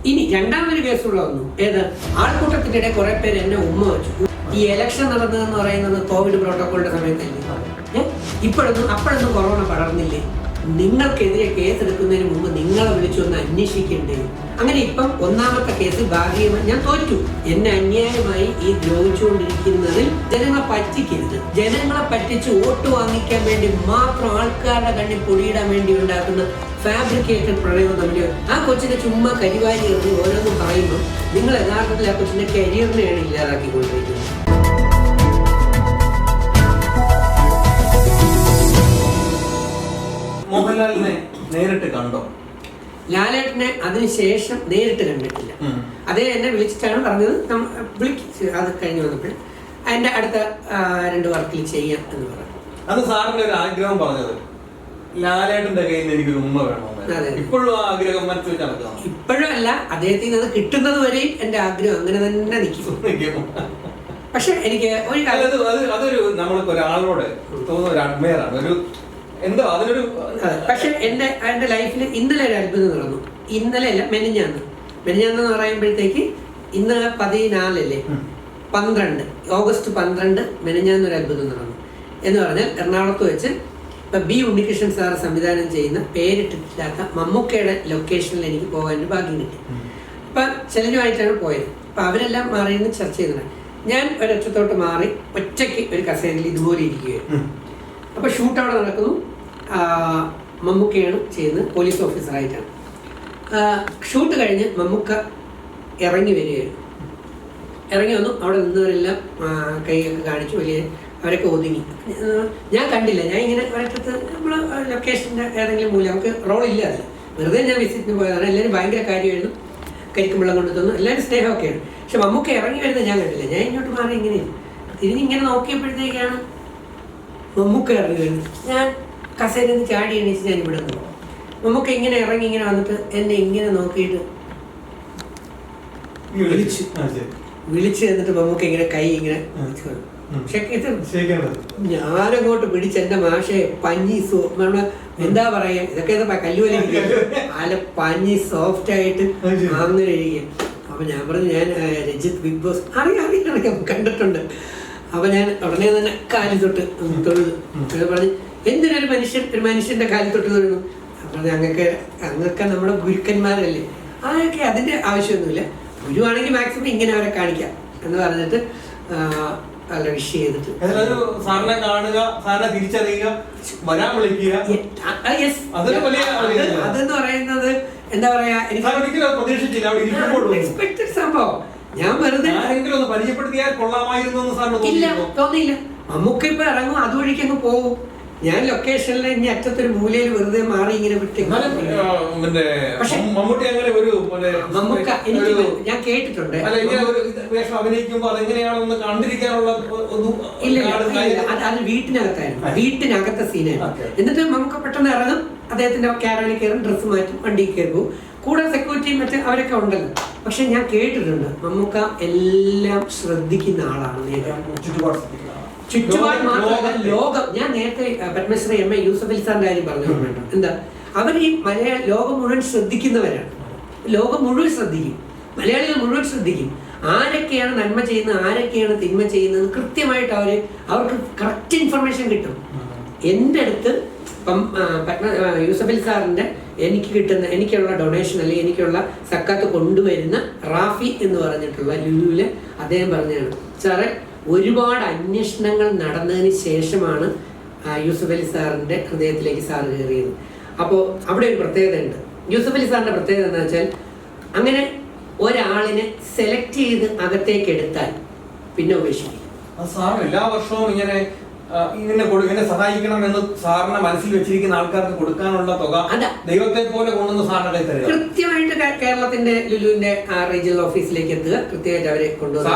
ഇനി രണ്ടാമതൊരു കേസുള്ള ഒന്നും ഏത് ആൾക്കൂട്ടത്തിനിടെ കുറെ പേര് എന്നെ ഉമ്മ വെച്ചു. ഈ ഇലക്ഷൻ നടന്നതെന്ന് പറയുന്നത് കോവിഡ് പ്രോട്ടോക്കോളിന്റെ സമയത്തല്ലേ? അപ്പോഴൊന്നും കൊറോണ പടർന്നില്ലേ? നിങ്ങൾക്കെതിരെ കേസ് എടുക്കുന്നതിന് മുമ്പ് നിങ്ങളെ വിളിച്ചൊന്ന് അന്വേഷിക്കണ്ടേ? അങ്ങനെ ഇപ്പം ഒന്നാമത്തെ കേസ് ഭാഗികമായി ഞാൻ തോറ്റു. എന്നെ അന്യായമായി ഈ ദ്രോഹിച്ചുകൊണ്ടിരിക്കുന്നതിൽ ജനങ്ങളെ പറ്റിക്കരുത്. ജനങ്ങളെ പറ്റിച്ച് വോട്ട് വാങ്ങിക്കാൻ വേണ്ടി മാത്രം ആൾക്കാരുടെ കണ്ണിൽ പൊടിയിടാൻ വേണ്ടി ഉണ്ടാക്കുന്ന ഫാബ്രിക്കേറ്റഡ് പ്രണയം തമ്മിൽ ആ കൊച്ചിനെ ചുമ്മാ കരിവാരി എറിഞ്ഞ് ഓരോന്നും പറയുമ്പോൾ നിങ്ങൾ യഥാർത്ഥത്തിൽ ആ കൊച്ചിന്റെ കരിയറിനെയാണ് ഇല്ലാതാക്കിക്കൊണ്ടിരിക്കുന്നത്. മോഹൻലാലിനെ നേരിട്ട് കണ്ടോ? ലാലേട്ടനെ അതിനുശേഷം നേരിട്ട് കണ്ടിട്ടില്ല. അതേ എന്നെ വിളിച്ചിട്ടാണ് പറഞ്ഞത്, വിളിച്ച് അത് കഴിഞ്ഞ് വന്നപ്പോൾ അതിന്റെ അടുത്ത 2 വർക്കിൽ ചെയ്യാം എന്ന് പറഞ്ഞു. അത് സാറിന്റെ ഒരു ആഗ്രഹം പറഞ്ഞത് ലാലേട്ടന്റെ കയ്യിൽ നിന്ന് എനിക്കൊരു ഉമ്മ വേണം. ഇപ്പോഴും ആ ആഗ്രഹം മനസ്സിൽ വെച്ച് നടക്കണം. ഇപ്പോഴും അല്ല, അദ്ദേഹത്തിന് അത് കിട്ടുന്നത് വരെയും എന്റെ ആഗ്രഹം അങ്ങനെ തന്നെ നിൽക്കും. പക്ഷെ എനിക്ക് ഒരു അതൊരു നമ്മൾക്ക് ഒരാളോട് തോന്നുന്ന ഒരു അഡ്മയറാണ്, ഒരു എന്തോ അതിനൊരു. പക്ഷെ എന്റെ ലൈഫിൽ ഇന്നലെ ഒരു അത്ഭുതം നടന്നു. ഇന്നലെ അല്ല, മെനിഞ്ഞാന്ന് പറയുമ്പോഴത്തേക്ക് ഇന്ന് 14 12 ഓഗസ്റ്റ് 12 മെനിഞ്ഞാന്നൊരു അത്ഭുതം നടന്നു. എന്ന് പറഞ്ഞാൽ എറണാകുളത്ത് വെച്ച് ഇപ്പം ബി ഉണ്ണികൃഷ്ണൻ സാർ സംവിധാനം ചെയ്യുന്ന പേരിട്ടിട്ടില്ലാത്ത മമ്മൂക്കയുടെ ലൊക്കേഷനിൽ എനിക്ക് പോകാൻ ഭാഗ്യം കിട്ടി. അപ്പം ചെലനുമായിട്ടാണ് പോയത്. അപ്പം അവരെല്ലാം മാറിയെന്ന് ചർച്ച ചെയ്തത്. ഞാൻ ഒരൊറ്റത്തോട്ട് മാറി ഒറ്റയ്ക്ക് ഒരു കസേരയിൽ ഇതുപോലെ ഇരിക്കുകയായിരുന്നു. അപ്പോൾ ഷൂട്ട് അവിടെ നടക്കുന്നു. മമ്മൂക്കയാണ് ചെയ്യുന്നത്, പോലീസ് ഓഫീസറായിട്ടാണ്. ഷൂട്ട് കഴിഞ്ഞ് മമ്മൂക്ക ഇറങ്ങി വരികയായിരുന്നു. ഇറങ്ങി വന്നു. അവിടെ നിന്നവരെല്ലാം കൈയൊക്കെ കാണിച്ചു, വലിയ അവരൊക്കെ ഒതുങ്ങി. ഞാൻ കണ്ടില്ല. ഞാൻ ഇങ്ങനെ ഒരിടത്ത് നമ്മൾ ലൊക്കേഷൻ്റെ ഏതെങ്കിലും മൂലം നമുക്ക് റോളില്ല. അതിൽ വെറുതെ ഞാൻ വിസിറ്റിന് പോയതാണ്. എല്ലാവരും ഭയങ്കര കാര്യമായിരുന്നു, കരിക്കും വെള്ളം കൊണ്ടു തന്നു, എല്ലാവരും സ്നേഹമൊക്കെയാണ്. പക്ഷെ മമ്മൂക്ക ഇറങ്ങി വരുന്നത് ഞാൻ കണ്ടില്ല. ഞാൻ ഇങ്ങോട്ട് മാറി ഇങ്ങനെ തിരിഞ്ഞിങ്ങനെ നോക്കിയപ്പോഴത്തേക്കാണ് മമ്മൂക്ക ഇറങ്ങി വരുന്നത്. ഞാൻ കസേരയിൽ നിന്ന് ചാടി എണീച്ച് ഞാൻ ഇവിടെ നിന്ന്. മമ്മൂക്ക ഇങ്ങനെ ഇറങ്ങി ഇങ്ങനെ വന്നിട്ട് എന്നെ ഇങ്ങനെ നോക്കിയിട്ട് വിളിച്ച് എന്നിട്ട് മമ്മൂക്ക ഇങ്ങനെ കൈ ഇങ്ങനെ ഞാനങ്ങോട്ട് പിടിച്ച് എന്റെ മാഷയെ പഞ്ഞി എന്താ പറയാ, ഇതൊക്കെ കല്ലുവലി അല്ല പഞ്ഞി സോഫ്റ്റ് ആയിട്ട് അങ്ങനെ ഇരിക്കുക. അപ്പൊ ഞാൻ പറഞ്ഞു, ഞാൻ രഞ്ജിത്ത് ബിഗ് ബോസ് അറിയാം കണ്ടിട്ടുണ്ട്. അപ്പൊ ഞാൻ ഉടനെ തന്നെ കാലിൽ തൊട്ട് തൊഴുതു. പറഞ്ഞ് എന്തിനൊരു മനുഷ്യന്റെ കാലിൽ തൊട്ട് തൊഴുന്നു? അപ്പൊ അങ്ങൊക്കെ നമ്മുടെ ഗുരുക്കന്മാരല്ലേ, അതൊക്കെ അതിന്റെ ആവശ്യമൊന്നുമില്ല. ഗുരുവാണെങ്കിൽ മാക്സിമം ഇങ്ങനെ അവരെ കാണിക്കാം എന്ന് പറഞ്ഞിട്ട് നല്ല വിഷ് ചെയ്തിട്ട് സാറിനെ കാണുക, സാറിനെ തിരിച്ചറിയുക, വരാൻ വിളിക്കുക. അതെന്ന് പറയുന്നത് എന്താ പറയാ, പ്രതീക്ഷിച്ചില്ല എക്സ്പെക്ടഡ് സംഭവം. ഞാൻ വെറുതെ പരിചയപ്പെടുത്തിയാൽ കൊള്ളാമായിരുന്നു ഇല്ല, തോന്നിയില്ല. മമ്മൂക്ക ഇപ്പൊ ഇറങ്ങും, അതുവഴിക്ക് അങ്ങ് പോകും. ഞാൻ ലൊക്കേഷനിൽ ഇനി അറ്റത്തൊരു മൂലയിൽ വെറുതെ മാറി ഇങ്ങനെ വിട്ട്. പക്ഷെ മമ്മൂക്ക എനിക്ക് ഞാൻ കേട്ടിട്ടുണ്ട് അത് വീട്ടിനകത്തെ സീനായിരുന്നു. എന്നിട്ട് മമ്മൂക്ക പെട്ടെന്ന് ഇറങ്ങും, അദ്ദേഹത്തിന്റെ ക്യാരവനിൽ കയറും, ഡ്രസ്സ് മാറ്റും, വണ്ടിയിൽ കയറി പോകും. കൂടെ സെക്യൂരിറ്റിയും മറ്റേ അവരൊക്കെ ഉണ്ടല്ലോ. പക്ഷെ ഞാൻ കേട്ടിട്ടുണ്ട് മമ്മൂക്ക എല്ലാം ശ്രദ്ധിക്കുന്ന ആളാണ്. ചുറ്റുപാട് മാത്രമല്ല, ലോകം. ഞാൻ നേരത്തെ പത്മശ്രീ എം എ യൂസഫ് അലി സാറിന്റെ കാര്യം പറഞ്ഞു. എന്താ, അവർ ഈ ലോകം മുഴുവൻ ശ്രദ്ധിക്കുന്നവരാണ്. ലോകം മുഴുവൻ ശ്രദ്ധിക്കും, മലയാളികൾ മുഴുവൻ ശ്രദ്ധിക്കും. ആരൊക്കെയാണ് നന്മ ചെയ്യുന്നത്, ആരൊക്കെയാണ് തിന്മ ചെയ്യുന്നത് കൃത്യമായിട്ട് അവർക്ക് കറക്റ്റ് ഇൻഫർമേഷൻ കിട്ടും. എൻ്റെ അടുത്ത് ഇപ്പം യൂസഫ് അലി സാറിന്റെ എനിക്കുള്ള ഡൊണേഷൻ അല്ലെങ്കിൽ എനിക്കുള്ള സക്കാത്ത് കൊണ്ടുവരുന്ന റാഫി എന്ന് പറഞ്ഞിട്ടുള്ള ലുലുവില് അദ്ദേഹം പറഞ്ഞതാണ്, സാറേ ഒരുപാട് അന്വേഷണങ്ങൾ നടന്നതിന് ശേഷമാണ് യൂസഫ് അലി സാറിന്റെ ഹൃദയത്തിലേക്ക് സാറ് കയറിയത്. അപ്പോൾ അവിടെ ഒരു പ്രത്യേകത ഉണ്ട്. യൂസഫ് അലി സാറിന്റെ പ്രത്യേകത എന്ന് വെച്ചാൽ, അങ്ങനെ ഒരാളിനെ സെലക്ട് ചെയ്ത് അകത്തേക്ക് എടുത്താൽ പിന്നെ ഉപേക്ഷിക്കും. സാർ എല്ലാ വർഷവും ഇങ്ങനെ സഹായിക്കണം എന്ന് സാറിനെ മനസ്സിൽ വെച്ചിരിക്കുന്ന ആൾക്കാർക്ക് കൊടുക്കാനുള്ള തുക ദൈവത്തെ പോലെ കൊണ്ടുവന്ന് സാറിന്റെ കയ്യിൽ കൃത്യമായിട്ട് കേരളത്തിന്റെ ലുലുവിന്റെ റീജിയണൽ ഓഫീസിലേക്ക് എത്തുക, കൃത്യമായിട്ട് അവരെ കൊണ്ടുവന്ന്.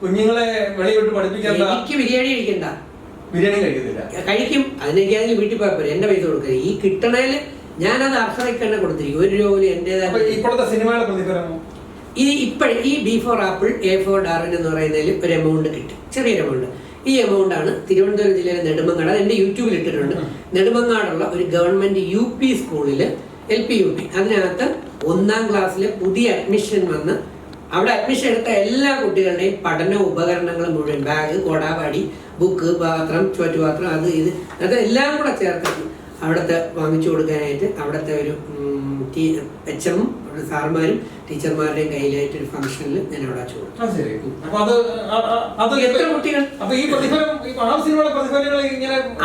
കുഞ്ഞുങ്ങളെ വെളിവിട്ട് പഠിപ്പിക്കേണ്ട, എനിക്ക് ബിരിയാണി കഴിക്കണ്ട, ബിരിയാണി കഴിക്കുന്നില്ല, കഴിക്കും. അതിനൊക്കെയാണെങ്കിൽ വീട്ടിൽ പോയപ്പോ എന്റെ പൈസ കൊടുക്കുക. ഈ കിട്ടണേല് ഞാനത് അർഹതയ്ക്ക് തന്നെ കൊടുത്തിരിക്കും. 1 രൂപ പോലും എന്റേതായ. ഇപ്പോഴത്തെ സിനിമയുടെ പ്രതിഫലമോ ഈ B for apple A for Darwin എന്ന് പറയുന്നതിൽ ഒരു എമൗണ്ട് കിട്ടും, ചെറിയൊരു എമൗണ്ട്. ഈ എമൗണ്ടാണ് തിരുവനന്തപുരം ജില്ലയിലെ നെടുമങ്ങാട്, എൻ്റെ യൂട്യൂബിൽ ഇട്ടിട്ടുണ്ട്. നെടുമങ്ങാടുള്ള ഒരു ഗവൺമെന്റ് UP സ്കൂളിൽ LP UP. അതിനകത്ത് 1ാം ക്ലാസ്സിൽ പുതിയ അഡ്മിഷൻ വന്ന് അവിടെ അഡ്മിഷൻ എടുത്ത എല്ലാ കുട്ടികളുടെയും പഠന ഉപകരണങ്ങൾ മുഴുവൻ, ബാഗ്, കോടാപാടി, ബുക്ക്, പാത്രം, ചുറ്റുപാത്രം, അത് ഇത് അതെല്ലാം കൂടെ ചേർത്തിട്ട് അവിടുത്തെ വാങ്ങിച്ചു കൊടുക്കാനായിട്ട് അവിടുത്തെ ഒരു HM സാർമാരും ടീച്ചർമാരുടെയും കയ്യിലായിട്ട് ഒരു ഫംഗ്ഷനിൽ ഞാൻ അവിടെ വെച്ചു കൊടുത്തു. എത്ര കുട്ടികൾ?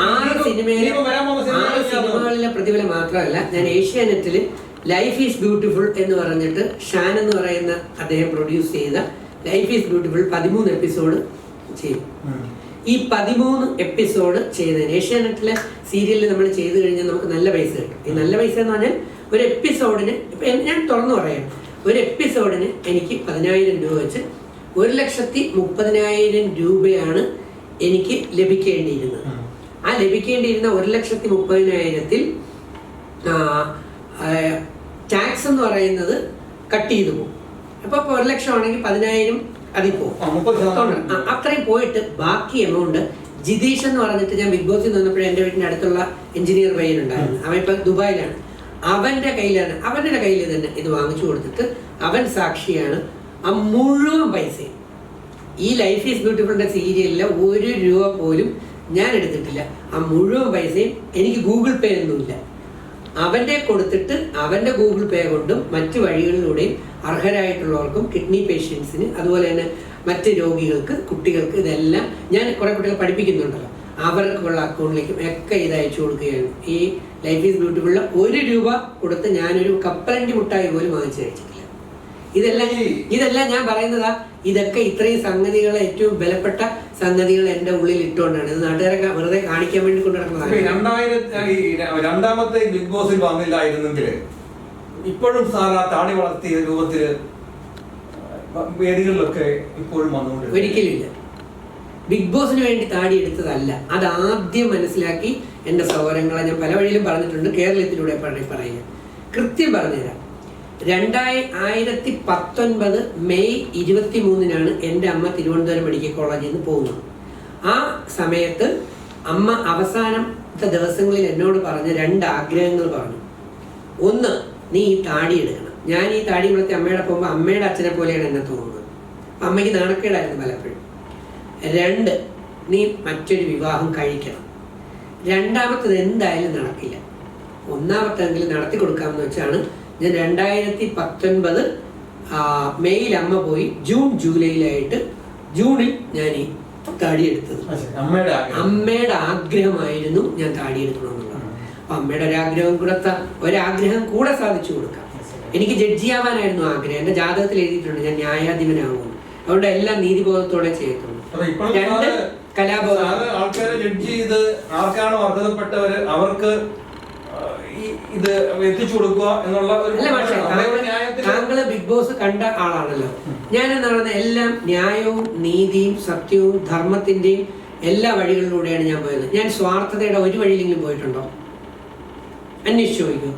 6 സിനിമകളിലെ പ്രതിഫലം മാത്രമല്ല, ഞാൻ ഏഷ്യാനെറ്റിൽ ലൈഫ് ഈസ് ബ്യൂട്ടിഫുൾ എന്ന് പറഞ്ഞിട്ട് ഷാൻ എന്ന് പറയുന്ന അദ്ദേഹം പ്രൊഡ്യൂസ് ചെയ്ത ലൈഫ് ഈസ് ബ്യൂട്ടിഫുൾ 13 എപ്പിസോഡ് ചെയ്തു. ഈ 13 എപ്പിസോഡ് ചെയ്തതിന് ഏഷ്യാനെറ്റിലെ സീരിയലിൽ നമ്മൾ ചെയ്തു കഴിഞ്ഞാൽ നമുക്ക് നല്ല പൈസ കിട്ടും. ഈ നല്ല പൈസ എന്ന് പറഞ്ഞാൽ ഒരു എപ്പിസോഡിന്, ഇപ്പം ഞാൻ തുറന്നു പറയാം, ഒരു എപ്പിസോഡിന് എനിക്ക് 10,000 രൂപ വെച്ച് 1,30,000 രൂപയാണ് എനിക്ക് ലഭിക്കേണ്ടിയിരുന്നത്. ആ ലഭിക്കേണ്ടിയിരുന്ന 1,30,000-ൽ ടാക്സ് എന്ന് പറയുന്നത് കട്ട് ചെയ്തു പോകും. അപ്പോൾ 1 ലക്ഷം ആണെങ്കിൽ 10,000 അതിൽ പോകും. അത്രയും പോയിട്ട് ബാക്കി എമൗണ്ട് ജിതീഷ് എന്ന് പറഞ്ഞിട്ട്, ഞാൻ ബിഗ് ബോസിൽ വന്നപ്പോഴും എൻ്റെ വീട്ടിൻ്റെ അടുത്തുള്ള എഞ്ചിനീയർ പയ്യനുണ്ടായിരുന്നു, അവൻ ഇപ്പം ദുബായിലാണ്. അവൻ്റെ കയ്യിൽ തന്നെ ഇത് വാങ്ങിച്ചു കൊടുത്തിട്ട് അവൻ സാക്ഷിയാണ്. ആ മുഴുവൻ പൈസയും ഈ ലൈഫ് ഈസ് ബ്യൂട്ടിഫുളിൻ്റെ സീരിയലിൽ 1 രൂപ പോലും ഞാൻ എടുത്തിട്ടില്ല. ആ മുഴുവൻ പൈസയും എനിക്ക് ഗൂഗിൾ പേ ഒന്നുമില്ല, അവൻ്റെ കൊടുത്തിട്ട് അവൻ്റെ ഗൂഗിൾ പേ കൊണ്ടും മറ്റു വഴികളിലൂടെയും അർഹരായിട്ടുള്ളവർക്കും കിഡ്നി പേഷ്യൻസിന് അതുപോലെ തന്നെ മറ്റ് രോഗികൾക്ക്, കുട്ടികൾക്ക്, ഇതെല്ലാം ഞാൻ കുറേ കുട്ടികളെ പഠിപ്പിക്കുന്നുണ്ടല്ലോ, അവർക്കുള്ള അക്കൗണ്ടിലേക്കും ഒക്കെ ഇത് അയച്ചു കൊടുക്കുകയാണ്. ഈ ലൈഫ് ഈസ് ബ്യൂട്ടിഫുളിൽ 1 രൂപ കൊടുത്ത് ഞാനൊരു കപ്പലണ്ടി മുട്ടായി പോലും വാങ്ങിച്ചു കഴിച്ചിട്ടില്ല. ഇതെല്ലാം ഞാൻ പറയുന്നതാ, ഇതൊക്കെ ഇത്രയും സംഗതികൾ, ഏറ്റവും ബലപ്പെട്ട സംഗതികൾ എൻ്റെ ഉള്ളിൽ ഇട്ടുകൊണ്ടാണ്. ഇത് നാട്ടുകാരൊക്കെ വെറുതെ കാണിക്കാൻ വേണ്ടി കൊണ്ടു നടക്കുന്നതാണ്. 2000 ബിഗ് ബോസിൽ വന്നില്ലായിരുന്നെങ്കിൽ ഇപ്പോഴും സാർ ആ താടി വളർത്തിയ രൂപത്തില് വേദികളിലൊക്കെ ഇപ്പോഴും വന്നുകൊണ്ട് ഒരിക്കലുമില്ല. ബിഗ് ബോസിന് വേണ്ടി താടി എടുത്തതല്ല, അതാദ്യം മനസ്സിലാക്കി എൻ്റെ സഹോദരങ്ങളെ ഞാൻ പല വഴിയിലും പറഞ്ഞിട്ടുണ്ട്, കേരളത്തിലൂടെ പറയുക കൃത്യം പറഞ്ഞുതരാം. 2019 മെയ് 23-നാണ് എൻ്റെ അമ്മ തിരുവനന്തപുരം മെഡിക്കൽ കോളേജിൽ നിന്ന് പോകുന്നത്. ആ സമയത്ത് അമ്മ അവസാനത്തെ ദിവസങ്ങളിൽ എന്നോട് പറഞ്ഞ 2 ആഗ്രഹങ്ങൾ പറഞ്ഞു. ഒന്ന്, നീ ഈ താടി എടുക്കണം. ഞാൻ ഈ താടി വളർത്തി അമ്മയുടെ പോകുമ്പോൾ അമ്മയുടെ അച്ഛനെ പോലെയാണ് എന്നെ തോന്നുന്നത്. അമ്മയ്ക്ക് നാണക്കേടായിരുന്നു പലപ്പോഴും. 2, നീ മറ്റൊരു വിവാഹം കഴിക്കണം. രണ്ടാമത്തത് എന്തായാലും നടക്കില്ല, ഒന്നാമത്തെങ്കിലും നടത്തി കൊടുക്കാമെന്ന് വെച്ചാണ് ഞാൻ 2019 മെയ്യിൽ അമ്മ പോയി, ജൂൺ ജൂലൈയിലായിട്ട് ജൂണിൽ ഞാൻ ഈ താടി എടുത്തത്. അമ്മയുടെ ആഗ്രഹമായിരുന്നു ഞാൻ താടി എടുക്കണമെന്നുള്ളത്. അപ്പൊ അമ്മയുടെ ഒരാഗ്രഹം കൂടെ സാധിച്ചു കൊടുക്കാം. എനിക്ക് ജഡ്ജിയാവാനായിരുന്നു ആഗ്രഹം. എൻ്റെ ജാതകത്തിൽ എഴുതിയിട്ടുണ്ട് ഞാൻ ന്യായാധിപനാകുമെന്ന്. അതുകൊണ്ട് എല്ലാം നീതിബോധത്തോടെ ചെയ്യത്തുള്ളൂ. 2, കലാബോധം. ആൾക്കാരെ ജഡ്ജ് ചെയ്ത് ആർക്കാണോ അർഹതപ്പെട്ടവര് അവർക്ക് ഇത് എത്തിച്ചു കൊടുക്കുക എന്നുള്ള താങ്കള് ബിഗ് ബോസ് കണ്ട ആളാണല്ലോ. ഞാൻ എന്താണ് എല്ലാം ന്യായവും നീതിയും സത്യവും ധർമ്മത്തിന്റെയും എല്ലാ വഴികളിലൂടെയാണ് ഞാൻ പോയത്. ഞാൻ സ്വാർത്ഥതയുടെ ഒരു വഴിയിലെങ്കിലും പോയിട്ടുണ്ടോ? അന്വേഷിച്ചു ചോദിക്കൂ.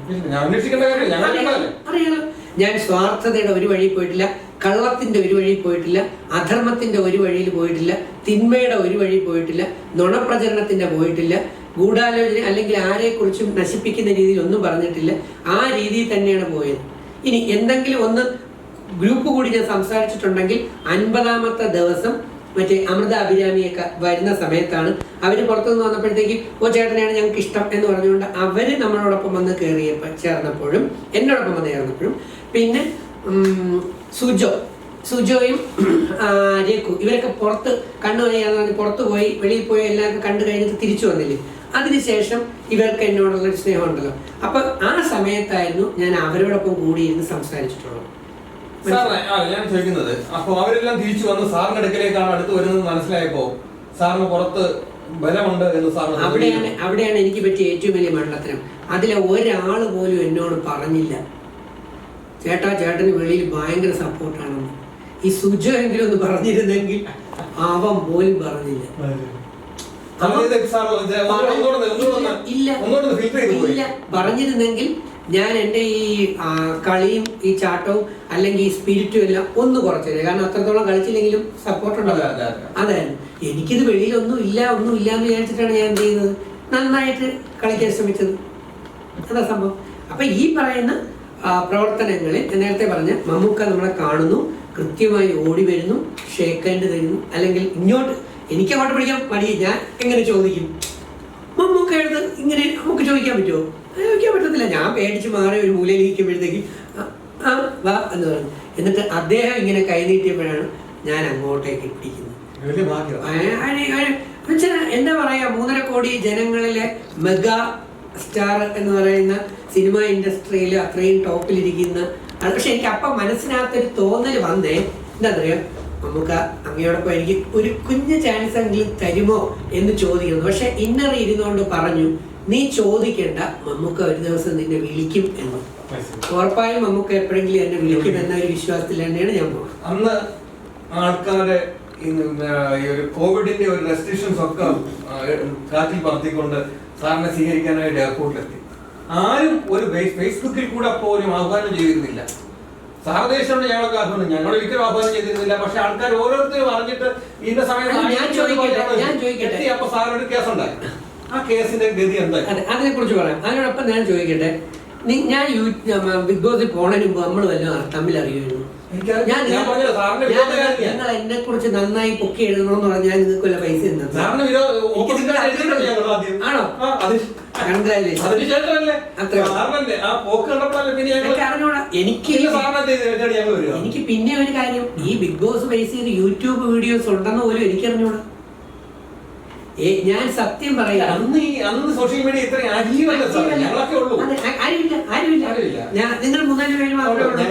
അറിയാലോ, ഞാൻ സ്വാർത്ഥതയുടെ ഒരു വഴി പോയിട്ടില്ല, കള്ളത്തിന്റെ ഒരു വഴി പോയിട്ടില്ല, അധർമ്മത്തിന്റെ ഒരു വഴിയിൽ പോയിട്ടില്ല, തിന്മയുടെ ഒരു വഴി പോയിട്ടില്ല, നുണപ്രചരണത്തിന്റെ പോയിട്ടില്ല, ഗൂഢാലോചന അല്ലെങ്കിൽ ആരെക്കുറിച്ചും നശിപ്പിക്കുന്ന രീതിയിൽ ഒന്നും പറഞ്ഞിട്ടില്ല. ആ രീതിയിൽ തന്നെയാണ് പോയത്. ഇനി എന്തെങ്കിലും ഒന്ന് ഗ്രൂപ്പ് കൂടി ഞാൻ സംസാരിച്ചിട്ടുണ്ടെങ്കിൽ 50ാമത്തെ ദിവസം മറ്റേ അമൃത അഭിരാമിയൊക്കെ വരുന്ന സമയത്താണ് അവര് പുറത്തുനിന്ന് വന്നപ്പോഴത്തേക്ക് ചേട്ടനെയാണ് ഞങ്ങൾക്ക് ഇഷ്ടം എന്ന് പറഞ്ഞുകൊണ്ട് അവര് നമ്മളോടൊപ്പം വന്ന് ചേർന്നപ്പോഴും എന്നോടൊപ്പം വന്ന് ചേർന്നപ്പോഴും പിന്നെ സുജോയും രഘു ഇവരൊക്കെ പുറത്ത് കണ്ണു കഴിയാതെ പുറത്തു പോയി വെളിയിൽ പോയി എല്ലാവർക്കും കണ്ടു കഴിഞ്ഞിട്ട് തിരിച്ചു വന്നില്ലേ. അതിനുശേഷം ഇവർക്ക് എന്നോടുള്ളൊരു സ്നേഹമുണ്ടല്ലോ. അപ്പൊ ആ സമയത്തായിരുന്നു ഞാൻ അവരോടൊപ്പം കൂടിയിരുന്ന് സംസാരിച്ചിട്ടുള്ളത്. ഞാൻ ചോദിക്കുന്നത്, അപ്പൊ അവരെല്ലാം തിരിച്ചു വന്ന് സാറിന്റെ അടുക്കലേക്കാണ് അടുത്ത് വരുന്നത് മനസ്സിലായപ്പോ സാറിന് പുറത്ത് ബലമുണ്ട് എന്ന് സാർ അവിടെയാണ് എനിക്ക് പറ്റിയ ഏറ്റവും വലിയ മണ്ടത്തരം. അതിലെ ഒരാൾ പോലും എന്നോട് പറഞ്ഞില്ല ചേട്ടന് വെളിയിൽ ഭയങ്കര സപ്പോർട്ടാണെന്ന്. ഈ സുജോ എങ്കിലും ഒന്ന് പറഞ്ഞിരുന്നെങ്കിൽ അവൻ പോലും പറഞ്ഞില്ല. ഇല്ല, പറഞ്ഞിരുന്നെങ്കിൽ ഞാൻ എൻ്റെ ഈ കളിയും ഈ ചാട്ടവും അല്ലെങ്കിൽ ഈ സ്പിരിറ്റും എല്ലാം ഒന്ന് കുറച്ചില്ല. കാരണം അത്രത്തോളം കളിച്ചില്ലെങ്കിലും സപ്പോർട്ട് ഉണ്ടല്ലോ. അതായിരുന്നു എനിക്കിത് വെളിയിലൊന്നും ഇല്ല എന്ന് വിചാരിച്ചിട്ടാണ് ഞാൻ എന്ത് ചെയ്യുന്നത്, നന്നായിട്ട് കളിക്കാൻ ശ്രമിച്ചത്. അതാ സംഭവം. അപ്പൊ ഈ പറയുന്ന പ്രവർത്തനങ്ങളിൽ നേരത്തെ പറഞ്ഞ മമ്മൂക്ക നമ്മളെ കാണുന്നു, കൃത്യമായി ഓടി വരുന്നു, ഷേക്ക് ഹാൻഡ് തരുന്നു, അല്ലെങ്കിൽ ഇങ്ങോട്ട് എനിക്ക് അങ്ങോട്ട് പിടിക്കാൻ മടി, ഞാൻ എങ്ങനെ ചോദിക്കും? മമ്മൂക്ക എടുത്ത് ഇങ്ങനെ നമുക്ക് ചോദിക്കാൻ പറ്റുമോ? ചോദിക്കാൻ പറ്റത്തില്ല. ഞാൻ പേടിച്ച് മാറി ഒരു മൂലയിലിരിക്കുമ്പോഴത്തേക്ക് ആ വാ എന്ന് പറഞ്ഞു. എന്നിട്ട് അദ്ദേഹം ഇങ്ങനെ കൈനീട്ടിയപ്പോഴാണ് ഞാൻ അങ്ങോട്ടേക്ക് പിടിക്കുന്നത്. എന്താ പറയാ, 3.5 കോടി ജനങ്ങളിലെ മെഗാ സ്റ്റാർ എന്ന് പറയുന്ന സിനിമ ഇൻഡസ്ട്രിയിൽ അത്രയും ടോപ്പിലിരിക്കുന്ന. പക്ഷെ എനിക്ക് അപ്പം മനസ്സിനകത്തൊരു തോന്നൽ വന്നേ, എന്താ പറയാ, നമുക്ക് അങ്ങയോടൊപ്പം എനിക്ക് ഒരു കുഞ്ഞു ചാൻസ് എങ്കിലും തരുമോ എന്ന് ചോദിക്കുന്നു. പക്ഷെ ഇന്നർ ഇരുന്നുകൊണ്ട് പറഞ്ഞു, നീ ചോദിക്കേണ്ട, മമ്മൂക്ക ഒരു ദിവസം നിന്നെ വിളിക്കും എന്ന്. ഉറപ്പായും മമ്മൂക്ക എപ്പോഴെങ്കിലും എന്നെ വിളിക്കും എന്ന ഒരു വിശ്വാസത്തിൽ തന്നെയാണ് ഞാൻ പോകുന്നത്. അന്ന് ആൾക്കാരെ കോവിഡിന്റെ ഒരു റെസ്ട്രിക്ഷൻസ് ഒക്കെ കാറ്റിൽ പറത്തിക്കൊണ്ട് സാറിനെ സ്വീകരിക്കാനായിട്ട് എയർപോർട്ടിലെത്തി. ആരും ഒരു ഫേസ്ബുക്കിൽ കൂടെ പോലും ആഹ്വാനം ചെയ്തിരുന്നില്ല. സാർദേശം ഞങ്ങളൊക്കെ ആഹ്വാനം, ഞങ്ങൾ ഒരിക്കലും ആഹ്വാനം ചെയ്തിരുന്നില്ല. പക്ഷെ ആൾക്കാർ ഓരോരുത്തരും അറിഞ്ഞിട്ട് ഇന്ന സമയത്ത് അപ്പൊ സാറൊരു കേസുണ്ടായി. ആ കേസിന്റെ ഗതി എന്താ? അതിനെ കുറിച്ച് പറയാം. അതിനോടൊപ്പം ഞാൻ ചോദിക്കട്ടെ, ഞാൻ ബിഗ് ബോസിൽ പോണതിന് മുമ്പ് നമ്മൾ വല്ലതും തമ്മിൽ അറിയുമായിരുന്നു? നിങ്ങൾ എന്നെ കുറിച്ച് നന്നായി പൊക്കി എഴുതണമെന്ന് പറഞ്ഞാൽ നിങ്ങൾക്ക് വല്ല പൈസ ആണോ? എനിക്ക് പിന്നെ ഒരു കാര്യം, ഈ ബിഗ് ബോസ് ബേസ് ചെയ്ത് യൂട്യൂബ് വീഡിയോസ് ഉണ്ടെന്ന് പോലും എനിക്കറിഞ്ഞൂടാ. ഞാൻ സത്യം പറയാം, അന്ന് സോഷ്യൽ മീഡിയ ഇത്ര ആരുമില്ല. നിങ്ങൾ 3-4 പേര് മാത്രമേ.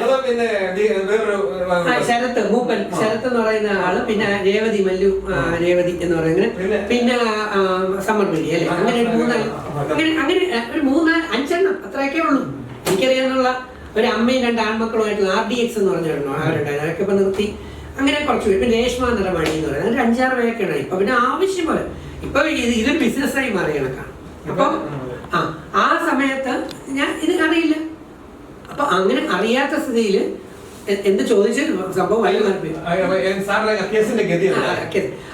ശരത്ത് മൂപ്പൻ, ശരത്ത് എന്ന് പറയുന്ന ആള്, പിന്നെ രേവതി മല്ലു, രേവതി എന്ന് പറയുന്നത്, പിന്നെ സമ്മർ മീഡിയ അല്ലെ, അങ്ങനെ ഒരു 3-5 അത്രയൊക്കെ ഉള്ളൂ എനിക്കറിയാന്നുള്ള. ഒരു അമ്മയും 2 ആൺമക്കളുമായിട്ടുള്ള RDX എന്ന് പറഞ്ഞിരുന്നു, അവരുണ്ടായിരുന്നു. അതൊക്കെ ഇപ്പൊ നിർത്തി. അങ്ങനെ കുറച്ച് പേര്, പിന്നെ രേഷ്മ നിറമണി എന്ന് പറയുന്നത്, അങ്ങനെ 5-6 പേരൊക്കെയാണ്. ഇപ്പൊ പിന്നെ ആവശ്യം പോലെ ഇപ്പൊ ഇതൊരു ബിസിനസ്സായി മാറി കണക്കാണ്. അപ്പൊ ആ സമയത്ത് ഞാൻ ഇത് അറിയില്ല. അപ്പൊ അങ്ങനെ അറിയാത്ത സ്ഥിതിയിൽ എന്ത് ചോദിച്ച സംഭവം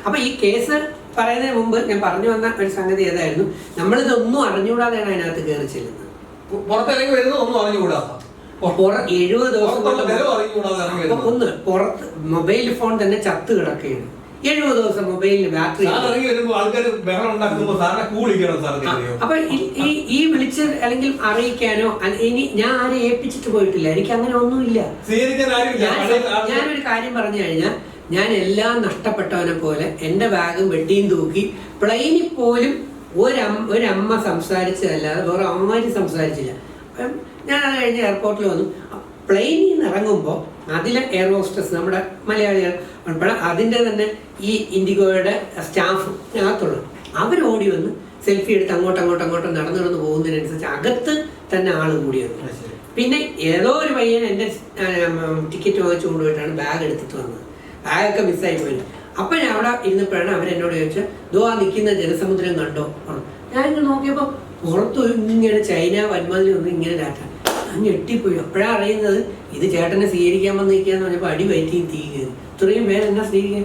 അപ്പൊ ഈ കേസ് പറയുന്നതിന് മുമ്പ് ഞാൻ പറഞ്ഞു വന്ന ഒരു സംഗതി ഏതായിരുന്നു, നമ്മളിതൊന്നും അറിഞ്ഞുകൂടാതെയാണ് അതിനകത്ത് കയറി ചെല്ലുന്നത്. 70 ദിവസം ഒന്ന് പുറത്ത് മൊബൈൽ ഫോൺ തന്നെ ചത്ത് കിടക്കുകയാണ്. 70 ദിവസം മൊബൈലിന് ബാറ്ററി. അപ്പൊ ഈ വിളിച്ച് അല്ലെങ്കിൽ അറിയിക്കാനോ ഇനി ഞാൻ ആരെ ഏൽപ്പിച്ചിട്ട് പോയിട്ടില്ല. എനിക്ക് അങ്ങനെ ഒന്നുമില്ല. ഞാനൊരു കാര്യം പറഞ്ഞു കഴിഞ്ഞാൽ, ഞാൻ എല്ലാം നഷ്ടപ്പെട്ടവനെ പോലെ എന്റെ ബാഗും വെട്ടിയും തൂക്കി പ്ലെയിനിൽ പോലും ഒരമ്മ സംസാരിച്ചതല്ലാതെ വേറെ അമ്മമാര് സംസാരിച്ചില്ല. ഞാൻ അത് കഴിഞ്ഞ് എയർപോർട്ടിൽ വന്നു. പ്ലെയിനിൽ നിന്ന് ഇറങ്ങുമ്പോൾ അതിലെ എയർ ഹോസ്റ്റസ് നമ്മുടെ മലയാളികൾ ഉൾപ്പെടെ അതിൻ്റെ തന്നെ ഈ ഇൻഡിഗോയുടെ സ്റ്റാഫ് അകത്തുള്ളൂ. അവരോടി വന്ന് സെൽഫി എടുത്ത് അങ്ങോട്ടും നടന്നു പോകുന്നതിനനുസരിച്ച് അകത്ത് തന്നെ ആള് കൂടി വന്നു. പിന്നെ ഏതോ ഒരു പയ്യൻ എൻ്റെ ടിക്കറ്റ് വാങ്ങിച്ചു കൊണ്ടുപോയിട്ടാണ് ബാഗ് എടുത്തിട്ട് വന്നത്. ബാഗൊക്കെ മിസ്സായി പോയി. അപ്പം ഞാൻ അവിടെ ഇരുന്നപ്പോഴാണ് അവരെന്നോട് ചോദിച്ചത്, ദോ ആ നിൽക്കുന്ന ജനസമുദ്രം കണ്ടോ? ഞാനിങ്ങനെ നോക്കിയപ്പോൾ പുറത്ത് ഇങ്ങനെ ചൈന വന്മതിൽ ഒന്ന് ഇങ്ങനെ ഡാറ്റ അങ്ങ് ഞെട്ടിപ്പോയി. അപ്പോഴാണ് അറിയുന്നത് ഇത് ചേട്ടനെ സ്വീകരിക്കാൻ വന്ന് നിൽക്കാന്ന് പറഞ്ഞപ്പോൾ അടി വയറ്റിയും തീ കയറി. ഇത്രയും പേര് എന്നാ സ്വീകരിക്കാൻ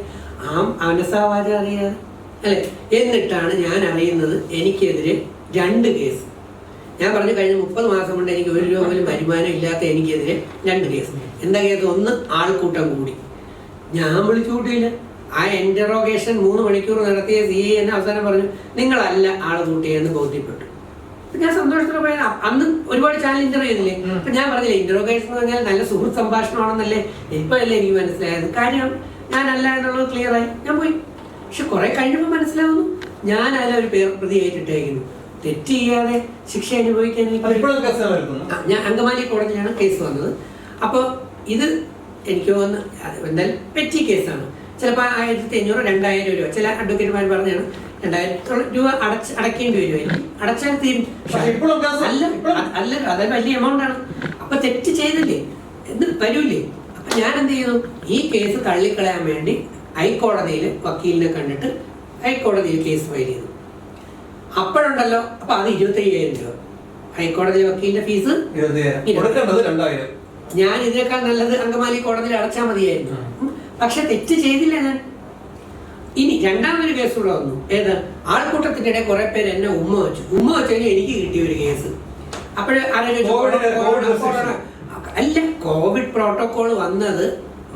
അവനസാവാച അറിയാതെ അല്ലേ? എന്നിട്ടാണ് ഞാൻ അറിയുന്നത് എനിക്കെതിരെ 2 കേസ്. ഞാൻ പറഞ്ഞു, കഴിഞ്ഞ 30 മാസം കൊണ്ട് എനിക്ക് 1 രൂപ പോലും വരുമാനം ഇല്ലാത്ത എനിക്കെതിരെ 2 കേസ്. എന്താ കേസ്? ഒന്ന്, ആൾക്കൂട്ടം കൂടി. ഞാൻ വിളിച്ചു കൂട്ടിയില്ല. ആ ഇന്ററോഗേഷൻ 3 മണിക്കൂർ നടത്തിയ CA എന്നെ അവസാനം പറഞ്ഞു, നിങ്ങളല്ല ആള് കൂട്ടിയെന്ന് ബോധ്യപ്പെട്ടു. ഞാൻ സന്തോഷത്തോടെ പോയാൽ അന്ന് ഒരുപാട് ചാനൽ ഇന്റർവ്യൂ ചെയ്തില്ലേ. അപ്പൊ ഞാൻ പറഞ്ഞില്ലേ, ഇന്ററോഗേഷൻ എന്ന് പറഞ്ഞാൽ നല്ല സുഹൃത്ത് സംഭാഷണമാണെന്നല്ലേ ഇപ്പോഴല്ലേ എനിക്ക് മനസ്സിലായത്. കാര്യം ഞാനല്ല എന്നുള്ളത് ക്ലിയർ ആയി. ഞാൻ പോയി. പക്ഷെ കുറെ കഴിഞ്ഞപ്പോൾ മനസ്സിലാവുന്നു ഞാൻ അതിലൊരു പ്രതിയായിട്ടിട്ടേക്കുന്നു. തെറ്റ് ചെയ്യാതെ ശിക്ഷ അനുഭവിക്കാൻ ഞാൻ അങ്കമാലി കോടതിയിലാണ് കേസ് വന്നത്. അപ്പോൾ ഇത് എനിക്ക് തോന്നുന്നു എന്തായാലും പെറ്റി കേസാണ്. ചിലപ്പോൾ 1500-2000 രൂപ ചില അഡ്വക്കേറ്റുമാർ പറഞ്ഞാണ് 2000 രൂപ അടയ്ക്കേണ്ടി വരുമായിരിക്കും. അടച്ചാൽ തീരും. അല്ല അത് വലിയ എമൗണ്ട് ആണ്. അപ്പൊ തെറ്റ് ചെയ്തില്ലേ എന്ന് വരൂലേ. അപ്പൊ ഞാൻ എന്ത് ചെയ്തു, ഈ കേസ് തള്ളിക്കളയാൻ വേണ്ടി ഹൈക്കോടതിയിൽ വക്കീലിനെ കണ്ടിട്ട് ഹൈക്കോടതിയിൽ കേസ് ഫയൽ ചെയ്തു. അപ്പോഴുണ്ടല്ലോ, അപ്പൊ അത് 25,000 രൂപ. ഹൈക്കോടതി വക്കീലിന്റെ ഫീസ് 2000. ഞാൻ ഇതിനേക്കാൾ നല്ലത് അങ്കമാലി കോടതിയിൽ അടച്ചാൽ മതിയായിരുന്നു. പക്ഷെ തെറ്റ് ചെയ്തില്ല ഞാൻ. ഇനി രണ്ടാമതൊരു കേസ് കൂടെ വന്നു. ഏത്? ആൾക്കൂട്ടത്തിനിടെ കുറെ പേര് എന്നെ ഉമ്മ വെച്ചു കഴിഞ്ഞാൽ എനിക്ക് കിട്ടിയ ഒരു കേസ്. അപ്പോഴ് അല്ല, കോവിഡ് പ്രോട്ടോകോൾ വന്നത്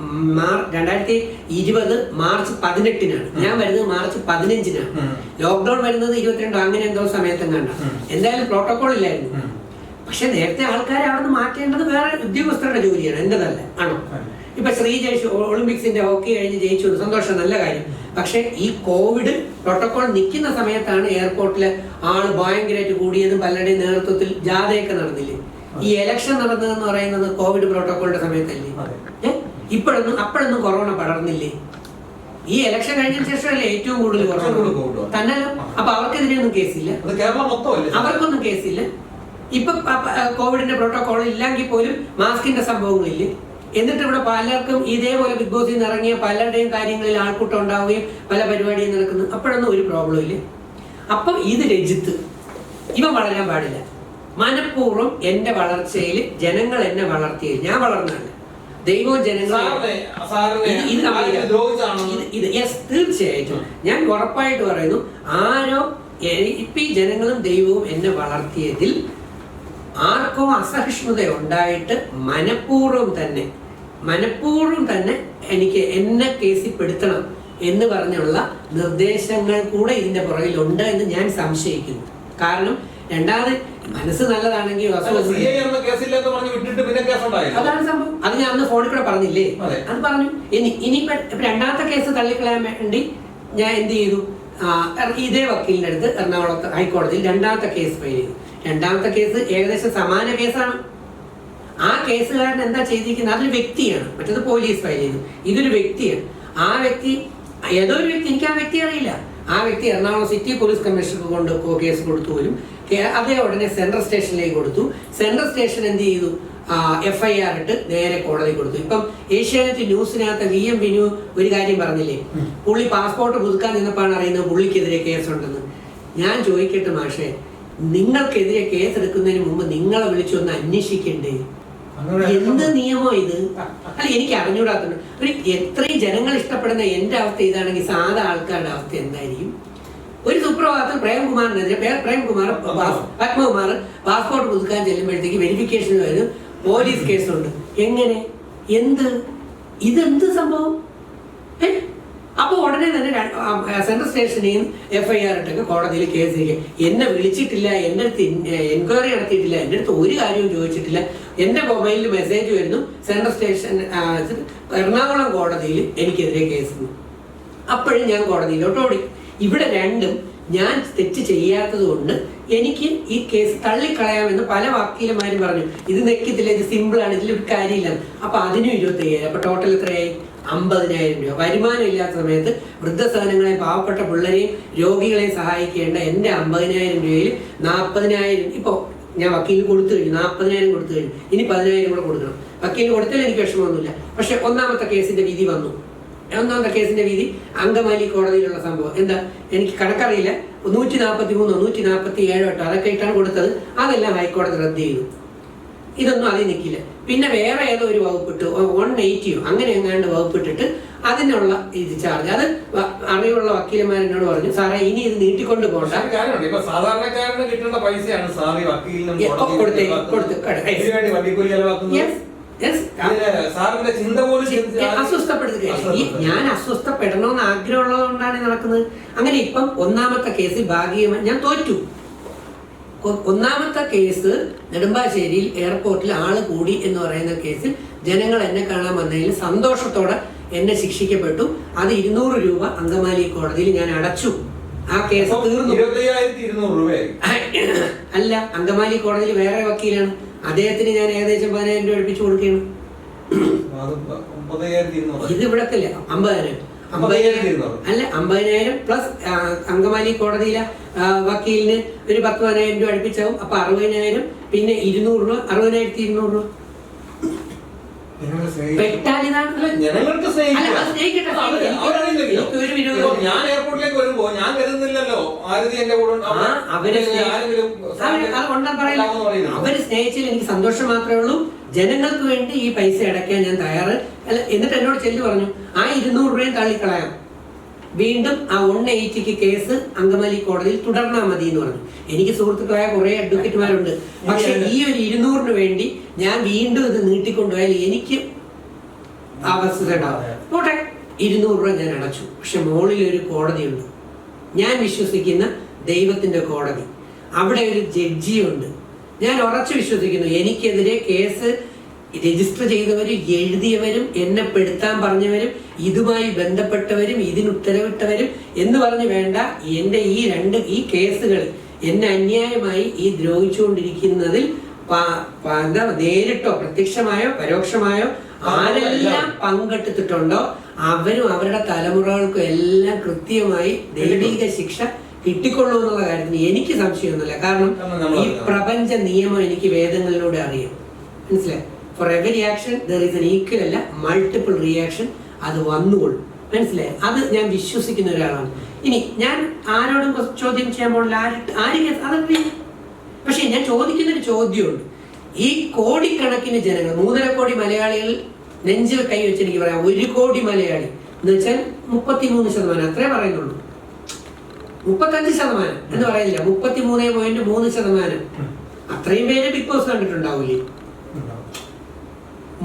2020 മാർച്ച് 18-നാണ്. ഞാൻ വരുന്നത് മാർച്ച് 15-നാണ്. ലോക്ക്ഡൌൺ വരുന്നത് 22 അങ്ങനെ എന്തോ സമയത്തും കണ്ട. എന്തായാലും പ്രോട്ടോകോൾ ഇല്ലായിരുന്നു. പക്ഷെ നേരത്തെ ആൾക്കാരെ അവിടെ നിന്ന് മാറ്റേണ്ടത് വേറെ ഉദ്യോഗസ്ഥരുടെ ജോലിയാണ്, എന്റേതല്ല. ആണോ? ഇപ്പൊ ശ്രീജേഷ് ഒളിമ്പിക്സിന്റെ ഹോക്കി കഴിഞ്ഞ് ജയിച്ചു, സന്തോഷം, നല്ല കാര്യം. പക്ഷെ ഈ കോവിഡ് പ്രോട്ടോകോൾ നിൽക്കുന്ന സമയത്താണ് എയർപോർട്ടിൽ ആള് ഭയങ്കരമായിട്ട് കൂടിയതും പലരുടെയും നേതൃത്വത്തിൽ ജാഥയൊക്കെ നടന്നില്ലേ. ഈ ഇലക്ഷൻ നടന്നതെന്ന് പറയുന്നത് കോവിഡ് പ്രോട്ടോകോളിന്റെ സമയത്തല്ലേ? അപ്പോഴൊന്നും കൊറോണ പടർന്നില്ലേ? ഈ ഇലക്ഷൻ കഴിഞ്ഞതിന് ശേഷമല്ലേ ഏറ്റവും കൂടുതൽ കൊറോണ തന്നെ. അപ്പൊ അവർക്കെതിരെയൊന്നും കേസില്ല, അവർക്കൊന്നും കേസില്ല. ഇപ്പൊ കോവിഡിന്റെ പ്രോട്ടോകോൾ ഇല്ലെങ്കിൽ പോലും മാസ്കിന്റെ സംഭവങ്ങളില്ലേ? എന്നിട്ട് ഇവിടെ പലർക്കും ഇതേപോലെ ബിഗ് ബോസിൽ നിന്ന് ഇറങ്ങിയ പലരുടെയും കാര്യങ്ങളിൽ ആൾക്കൂട്ടം ഉണ്ടാവുകയും പല പരിപാടിയും നടക്കുന്നു. അപ്പോഴൊന്നും ഒരു പ്രോബ്ലം ഇല്ല. അപ്പം ഇത് രജിത്ത് ഇവൻ വളരാൻ പാടില്ല. മനഃപൂർവ്വം എന്റെ വളർച്ചയിൽ ജനങ്ങൾ എന്നെ വളർത്തിയത്, ഞാൻ വളർന്നല്ല, ദൈവവും ജനങ്ങളും. തീർച്ചയായിട്ടും ഞാൻ ഉറപ്പായിട്ട് പറയുന്നു, ആരോ ഇപ്പൊ ഈ ജനങ്ങളും ദൈവവും എന്നെ വളർത്തിയതിൽ ആർക്കോ അസഹിഷ്ണുത ഉണ്ടായിട്ട് മനഃപൂർവ്വം തന്നെ എനിക്ക് എന്നെ കേസിൽപ്പെടുത്തണം എന്ന് പറഞ്ഞുള്ള നിർദ്ദേശങ്ങൾ കൂടെ ഇതിന്റെ പുറകിലുണ്ട് എന്ന് ഞാൻ സംശയിക്കുന്നു. കാരണം രണ്ടാമത് മനസ്സ് നല്ലതാണെങ്കിൽ അതാണ് സംഭവം. അത് ഞാൻ അന്ന് ഫോണിൽ കൂടെ പറഞ്ഞില്ലേ, അത് പറഞ്ഞു. ഇനിയിപ്പോ രണ്ടാമത്തെ കേസ് തള്ളിക്കളയാൻ വേണ്ടി ഞാൻ എന്ത് ചെയ്തു, ഇതേ വക്കീലിന്റെ അടുത്ത് എറണാകുളത്ത് ഹൈക്കോടതിയിൽ രണ്ടാമത്തെ കേസ് ഫയൽ ചെയ്തു. രണ്ടാമത്തെ കേസ് ഏകദേശം സമാന കേസാണ്. ആ കേസുകാരൻ എന്താ ചെയ്തിരിക്കുന്നത്, അതൊരു വ്യക്തിയാണ്, മറ്റേത് പോലീസ് ഫയൽ ചെയ്തു, ഇതൊരു വ്യക്തിയാണ്. ആ വ്യക്തി ഏതോ ഒരു വ്യക്തി, എനിക്ക് ആ വ്യക്തി അറിയില്ല. ആ വ്യക്തി എറണാകുളം സിറ്റി പോലീസ് കമ്മീഷണർക്ക് കൊണ്ട് കേസ് കൊടുത്തു പോലും. അതേ ഉടനെ സെൻട്രൽ സ്റ്റേഷനിലേക്ക് കൊടുത്തു. സെൻട്രൽ സ്റ്റേഷൻ എന്ത് ചെയ്തു, FIR ഇട്ട് നേരെ കോടതി കൊടുത്തു. ഇപ്പം ഏഷ്യാനെറ്റ് ന്യൂസിനകത്ത് VM വിനു ഒരു കാര്യം പറഞ്ഞില്ലേ, പുള്ളി പാസ്പോർട്ട് പുതുക്കാൻ നിന്നപ്പോഴാണ് അറിയുന്നത് പുള്ളിക്കെതിരെ കേസുണ്ടെന്ന്. ഞാൻ ചോദിക്കട്ടെ മാഷേ, നിങ്ങൾക്കെതിരെ കേസ് എടുക്കുന്നതിന് മുമ്പ് നിങ്ങളെ വിളിച്ചൊന്ന് അന്വേഷിക്കണ്ടേ? എന്ത് നിയമോ ഇത്? അല്ല, എനിക്ക് അറിഞ്ഞൂടാത്തുണ്ട്. ഒരു എത്രയും ജനങ്ങൾ ഇഷ്ടപ്പെടുന്ന എന്റെ അവസ്ഥ ഇതാണെങ്കിൽ സാധാ ആൾക്കാരുടെ അവസ്ഥ എന്തായിരിക്കും? ഒരു സുപ്രഭാതത്തിൽ പ്രേംകുമാറിനെതിരെ പത്മകുമാർ പാസ്പോർട്ട് പുതുക്കാൻ ചെല്ലുമ്പോഴത്തേക്ക് വെരിഫിക്കേഷൻ വരും, പോലീസ് കേസുണ്ട്. എങ്ങനെ? ഇതെന്ത് സംഭവം? അപ്പൊ ഉടനെ തന്നെ സെൻട്രൽ സ്റ്റേഷനിൽ FIR ഇട്ടൊക്കെ കോടതിയിൽ കേസിരിക്കുക. എന്നെ വിളിച്ചിട്ടില്ല, എൻ്റെ അടുത്ത് എൻക്വയറി നടത്തിയിട്ടില്ല, എൻ്റെ അടുത്ത് ഒരു കാര്യവും ചോദിച്ചിട്ടില്ല. എൻ്റെ മൊബൈലിൽ മെസ്സേജ് വരുന്നു, സെൻട്രൽ സ്റ്റേഷൻ എറണാകുളം കോടതിയിൽ എനിക്കെതിരെ കേസ്. അപ്പോഴും ഞാൻ കോടതിയിലോട്ട് ഓടി. ഇവിടെ രണ്ടും ഞാൻ തെറ്റ് ചെയ്യാത്തത് കൊണ്ട് എനിക്ക് ഈ കേസ് തള്ളിക്കളയാമെന്ന് പല വക്കീലന്മാരും പറഞ്ഞു. ഇത് നെക്കത്തില്ല, ഇത് സിമ്പിളാണ്, ഇതിലൊരു കാര്യമില്ല. അപ്പൊ അതിനും 25,000. അപ്പൊ ടോട്ടൽ എത്രയായി? 50,000 രൂപ. വരുമാനം ഇല്ലാത്ത സമയത്ത് വൃദ്ധസദനങ്ങളെയും പാവപ്പെട്ട പിള്ളേരെയും രോഗികളെയും സഹായിക്കേണ്ട എൻ്റെ 50,000 രൂപയിൽ 40,000 ഇപ്പോൾ ഞാൻ വക്കീലിന് കൊടുത്തു കഴിഞ്ഞു. 40,000 കൊടുത്തു കഴിഞ്ഞു. ഇനി 10,000 കൂടെ കൊടുക്കണം. വക്കീലിന് കൊടുത്താൽ എനിക്ക് വിഷമമൊന്നുമില്ല. പക്ഷെ ഒന്നാമത്തെ കേസിന്റെ വിധി വന്നു. ഒന്നാമത്തെ കേസിന്റെ വിധി അങ്കമാലി കോടതിയിലുള്ള സംഭവം എന്താ എനിക്ക് കണക്കറിയില്ല. 143 147 അതൊക്കെ ഇട്ടാണ് കൊടുത്തത്. അതെല്ലാം ഹൈക്കോടതി റദ്ദ് ചെയ്തു. ഇതൊന്നും അതിൽ നിൽക്കില്ല. പിന്നെ വേറെ ഏതോ ഒരു വകുപ്പിട്ട് 180 അങ്ങനെ എങ്ങാണ്ട് വകുപ്പിട്ടിട്ട് അതിനുള്ള ഇത് ചാർജ്. അത് അറിവുള്ള വക്കീലന്മാരെന്നോട് പറഞ്ഞു, സാറേ ഇനി ഇത് നീട്ടിക്കൊണ്ട് പോകണ്ട, സാധാരണക്കാരന് കിട്ടുന്ന പൈസയാണ് ഞാൻ അസ്വസ്ഥപ്പെടണമെന്ന് ആഗ്രഹമുള്ളതുകൊണ്ടാണ് നടക്കുന്നത്. അങ്ങനെ ഇപ്പം ഒന്നാമത്തെ കേസിൽ ഭാഗികമായി ഞാൻ തോറ്റു. ഒന്നാമത്തെ കേസ് നെടുമ്പാശ്ശേരിയിൽ എയർപോർട്ടിൽ ആള് കൂടി എന്ന് പറയുന്ന കേസിൽ ജനങ്ങൾ എന്നെ കാണാൻ വന്നതിൽ സന്തോഷത്തോടെ എന്നെ ശിക്ഷിക്കപ്പെട്ടു. അത് 200 രൂപ അങ്കമാലി കോടതിയിൽ ഞാൻ അടച്ചു. ആ കേസ് തീർന്നു. 25,200 രൂപ അല്ല, അങ്കമാലി കോടതിയിൽ വേറെ വക്കീലാണ്, അദ്ദേഹത്തിന് ഞാൻ ഏകദേശം 10,000 രൂപ അടുപ്പിച്ചു കൊടുക്കുകയാണ്. ഇത് ഇവിടത്തില്ല 50,000 അല്ല 50,000 പ്ലസ് അങ്കമാലി കോടതിയിലെ വക്കീലിന് ഒരു 10,000 രൂപ അടുപ്പിച്ചാവും. അപ്പൊ 60,000 പിന്നെ 200 രൂപ 60,200 രൂപ. ഞാൻ എയർപോർട്ടിലേക്ക് വരുമ്പോ ഞാൻ കരുതുന്നില്ലല്ലോ അവര് സ്നേഹിച്ചതിൽ എനിക്ക് സന്തോഷം മാത്രമേ ഉള്ളൂ. ജനങ്ങൾക്ക് വേണ്ടി ഈ പൈസ അടയ്ക്കാൻ ഞാൻ തയ്യാറ്. എന്നിട്ട് എന്നോട് ചെല്ലു പറഞ്ഞു, ആ 200 രൂപയും തള്ളിക്കളയാം. വീണ്ടും ആ 180 കേസ് അങ്കമാലി കോടതിയിൽ തുടർന്നാൽ മതി എന്ന് പറഞ്ഞു. എനിക്ക് സുഹൃത്തുക്കളായ കുറെ അഡ്വക്കേറ്റുമാരുണ്ട്. പക്ഷെ ഈ ഒരു 200-ന് വേണ്ടി ഞാൻ വീണ്ടും ഇത് നീട്ടിക്കൊണ്ടുപോയാൽ എനിക്ക് അവസ്ഥ ഉണ്ടാവും. പോട്ടെ, 200 രൂപ ഞാൻ അടച്ചു. പക്ഷെ മുകളിൽ ഒരു കോടതിയുണ്ട്, ഞാൻ വിശ്വസിക്കുന്ന ദൈവത്തിന്റെ കോടതി. അവിടെ ഒരു ജഡ്ജിയുണ്ട്. ഞാൻ ഉറച്ചു വിശ്വസിക്കുന്നു എനിക്കെതിരെ കേസ് രജിസ്റ്റർ ചെയ്തവരും എഴുതിയവരും എന്നെ പെടുത്താൻ പറഞ്ഞവരും ഇതുമായി ബന്ധപ്പെട്ടവരും ഇതിന് ഉത്തരവിട്ടവരും എന്ന് പറഞ്ഞു വേണ്ട, എൻ്റെ ഈ കേസുകൾ എന്നെ അന്യായമായി ഈ ദ്രോഹിച്ചുകൊണ്ടിരിക്കുന്നതിൽ നേരിട്ടോ പ്രത്യക്ഷമായോ പരോക്ഷമായോ ആരെല്ലാം പങ്കെടുത്തിട്ടുണ്ടോ അവരും അവരുടെ തലമുറകൾക്കും എല്ലാം കൃത്യമായി ദൈവിക ശിക്ഷ കിട്ടിക്കൊള്ളൂ എന്നുള്ള കാര്യത്തിന് എനിക്ക് സംശയമൊന്നുമില്ല. കാരണം ഈ പ്രപഞ്ച നിയമം എനിക്ക് വേദങ്ങളിലൂടെ അറിയാം. മനസ്സിലായി? For every action there is N equal അല്ല മൾട്ടിപ്പിൾ റിയാക്ഷൻ. അത് വന്നുകൊള്ളും. മനസ്സിലായി? അത് ഞാൻ വിശ്വസിക്കുന്ന ഒരാളാണ്. ഇനി ഞാൻ ആരോടും ചോദ്യം ചെയ്യാൻ പോകില്ല. അതൊക്കെ പക്ഷെ ഞാൻ ചോദിക്കുന്നൊരു ചോദ്യമുണ്ട്. ഈ കോടിക്കണക്കിന് ജനങ്ങൾ, 3.5 കോടി മലയാളികൾ നെഞ്ചിൽ കൈ വെച്ച് എനിക്ക് പറയാം, 1 കോടി മലയാളി എന്ന് വെച്ചാൽ 33%, അത്രേ പറയുന്നുള്ളൂ. 35% എന്ന് പറയുന്നില്ല, 33.3%. അത്രയും പേര് ബിഗ് ബോസ് കണ്ടിട്ടുണ്ടാവൂലേ?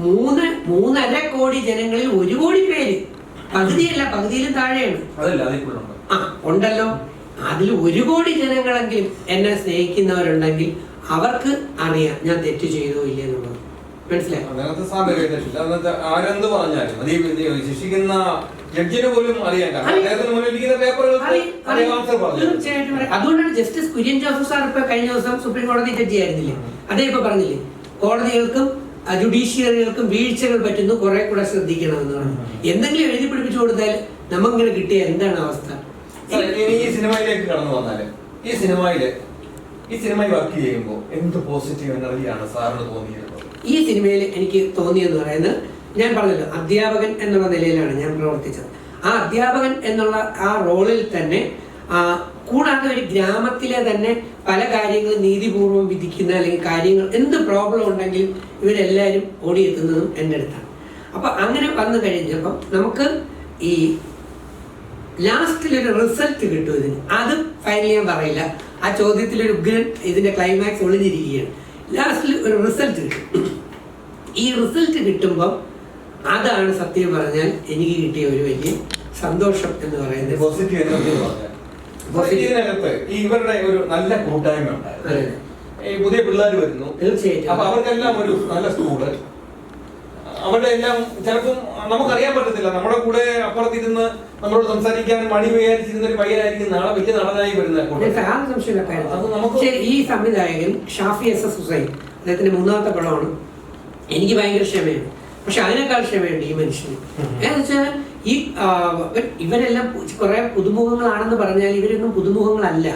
3.5 കോടി ജനങ്ങളിൽ 1 കോടി പേര്, പകുതിയല്ല, പകുതിയിലും താഴെയാണ് ഉണ്ടല്ലോ. അതിൽ 1 കോടി ജനങ്ങളെങ്കിലും എന്നെ സ്നേഹിക്കുന്നവരുണ്ടെങ്കിൽ അവർക്ക് അറിയാം ഞാൻ തെറ്റ് ചെയ്തോ ഇല്ലേ എന്നുള്ളത്. മനസ്സിലായി? ആരെന്ത് പറഞ്ഞാലും ശിക്ഷിക്കുന്ന ജഡ്ജിന് പോലും അറിയാൻ. അതുകൊണ്ടാണ് ജസ്റ്റിസ് കുര്യൻ ജോസഫ് സാർ ഇപ്പൊ കഴിഞ്ഞ ദിവസം സുപ്രീം കോടതി ജഡ്ജി ആയിരുന്നില്ലേ, അതേ ഇപ്പൊ പറഞ്ഞില്ലേ, കോടതികൾക്കും ജുഡീഷ്യറികൾക്കും വീഴ്ചകൾ പറ്റുന്നു, കുറെ കൂടെ ശ്രദ്ധിക്കണമെന്ന് പറഞ്ഞു. എന്തെങ്കിലും എഴുതി പിടിപ്പിച്ചു കൊടുത്താൽ നമുക്കിങ്ങനെ കിട്ടിയ എന്താണ് അവസ്ഥ? ഈ സിനിമയിലേക്ക് കടന്നു വന്നാല് ഈ സിനിമയിൽ വർക്ക് ചെയ്യുമ്പോൾ എന്ത് പോസിറ്റീവ് എനർജിയാണ് സാറിന് തോന്നിയത്? ഈ സിനിമയിൽ എനിക്ക് തോന്നിയെന്ന് പറയുന്നത്, ഞാൻ പറഞ്ഞല്ലോ അധ്യാപകൻ എന്നുള്ള നിലയിലാണ് ഞാൻ പ്രവർത്തിച്ചത്. ആ അധ്യാപകൻ എന്നുള്ള ആ റോളിൽ തന്നെ കൂടാതെ ഒരു ഗ്രാമത്തിലെ തന്നെ പല കാര്യങ്ങളും നീതിപൂർവ്വം വിധിക്കുന്ന അല്ലെങ്കിൽ കാര്യങ്ങൾ എന്ത് പ്രോബ്ലം ഉണ്ടെങ്കിലും ഇവരെല്ലാവരും ഓടിയെത്തുന്നതും എൻ്റെ അടുത്താണ്. അപ്പം അങ്ങനെ വന്നു കഴിഞ്ഞപ്പം നമുക്ക് ഈ ലാസ്റ്റിലൊരു റിസൾട്ട് കിട്ടും ഇതിന്. അത് ഫൈനലി ഞാൻ പറയില്ല, ആ ചോദ്യത്തിലൊരു ഉഗ്രൻ ഇതിൻ്റെ ക്ലൈമാക്സ് ഒളിഞ്ഞിരിക്കുകയാണ്. ലാസ്റ്റിൽ ഒരു റിസൾട്ട് കിട്ടും. ഈ റിസൾട്ട് കിട്ടുമ്പം അതാണ് സത്യം പറഞ്ഞാൽ എനിക്ക് കിട്ടിയ ഒരു വലിയ സന്തോഷം എന്ന് പറയുന്നത്. ഇവരുടെ ഒരു നല്ല കൂട്ടായ്മ ഉണ്ടായിരുന്നു. ഈ പുതിയ പിള്ളേർ വരുന്നു, തീർച്ചയായിട്ടും. അപ്പൊ അവർക്കെല്ലാം ഒരു നല്ല സ്കൂള്, അവരുടെ എല്ലാം ചിലപ്പം നമുക്കറിയാൻ പറ്റത്തില്ല. നമ്മുടെ കൂടെ അപ്പുറത്തിരുന്ന് നമ്മളോട് സംസാരിക്കാൻ മണി വിചാരിച്ചിരുന്ന ഒരു പയ്യനായിരിക്കും നാളെ വലിയ നടനായി വരുന്നത്. ഈ സംവിധായകൻ ഷാഫി SS ഹുസൈൻ, അദ്ദേഹത്തിന്റെ 3ാമത്തെ പടമാണ്. എനിക്ക് ഭയങ്കര ക്ഷമയാണ്. പക്ഷെ അതിനേക്കാൾ ക്ഷമയുണ്ട് ഈ മനുഷ്യന്. എന്ന് വെച്ചാൽ ഈ ഇവരെല്ലാം കുറെ പുതുമുഖങ്ങളാണെന്ന് പറഞ്ഞാൽ ഇവരൊന്നും പുതുമുഖങ്ങളല്ല.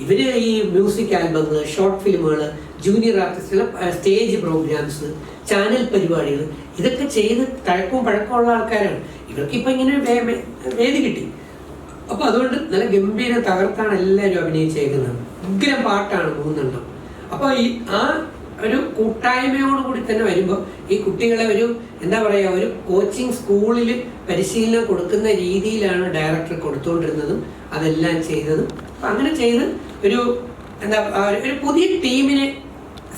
ഇവര് ഈ മ്യൂസിക് ആൽബങ്ങൾ, ഷോർട്ട് ഫിലിമുകൾ, ജൂനിയർ ആർട്ടിസ്റ്റുകൾ, സ്റ്റേജ് പ്രോഗ്രാംസ്, ചാനൽ പരിപാടികൾ, ഇതൊക്കെ ചെയ്ത് തഴക്കവും പഴക്കമുള്ള ആൾക്കാരാണ്. ഇവർക്കിപ്പോൾ ഇങ്ങനെ വേദി കിട്ടി. അപ്പോൾ അതുകൊണ്ട് നല്ല ഗംഭീര തകർത്താണ് എല്ലാവരും അഭിനയിച്ചേക്കുന്നത്. ഉഗ്രം പാട്ടാണ് 3 അപ്പോൾ ഈ ആ ഒരു കൂട്ടായ്മയോടുകൂടി തന്നെ വരുമ്പോൾ ഈ കുട്ടികളെ ഒരു എന്താ പറയുക, ഒരു കോച്ചിങ് സ്കൂളിൽ പരിശീലനം കൊടുക്കുന്ന രീതിയിലാണ് ഡയറക്ടർ കൊടുത്തുകൊണ്ടിരുന്നതും അതെല്ലാം ചെയ്തതും. അപ്പം അങ്ങനെ ചെയ്ത് ഒരു എന്താ ഒരു പുതിയ ടീമിനെ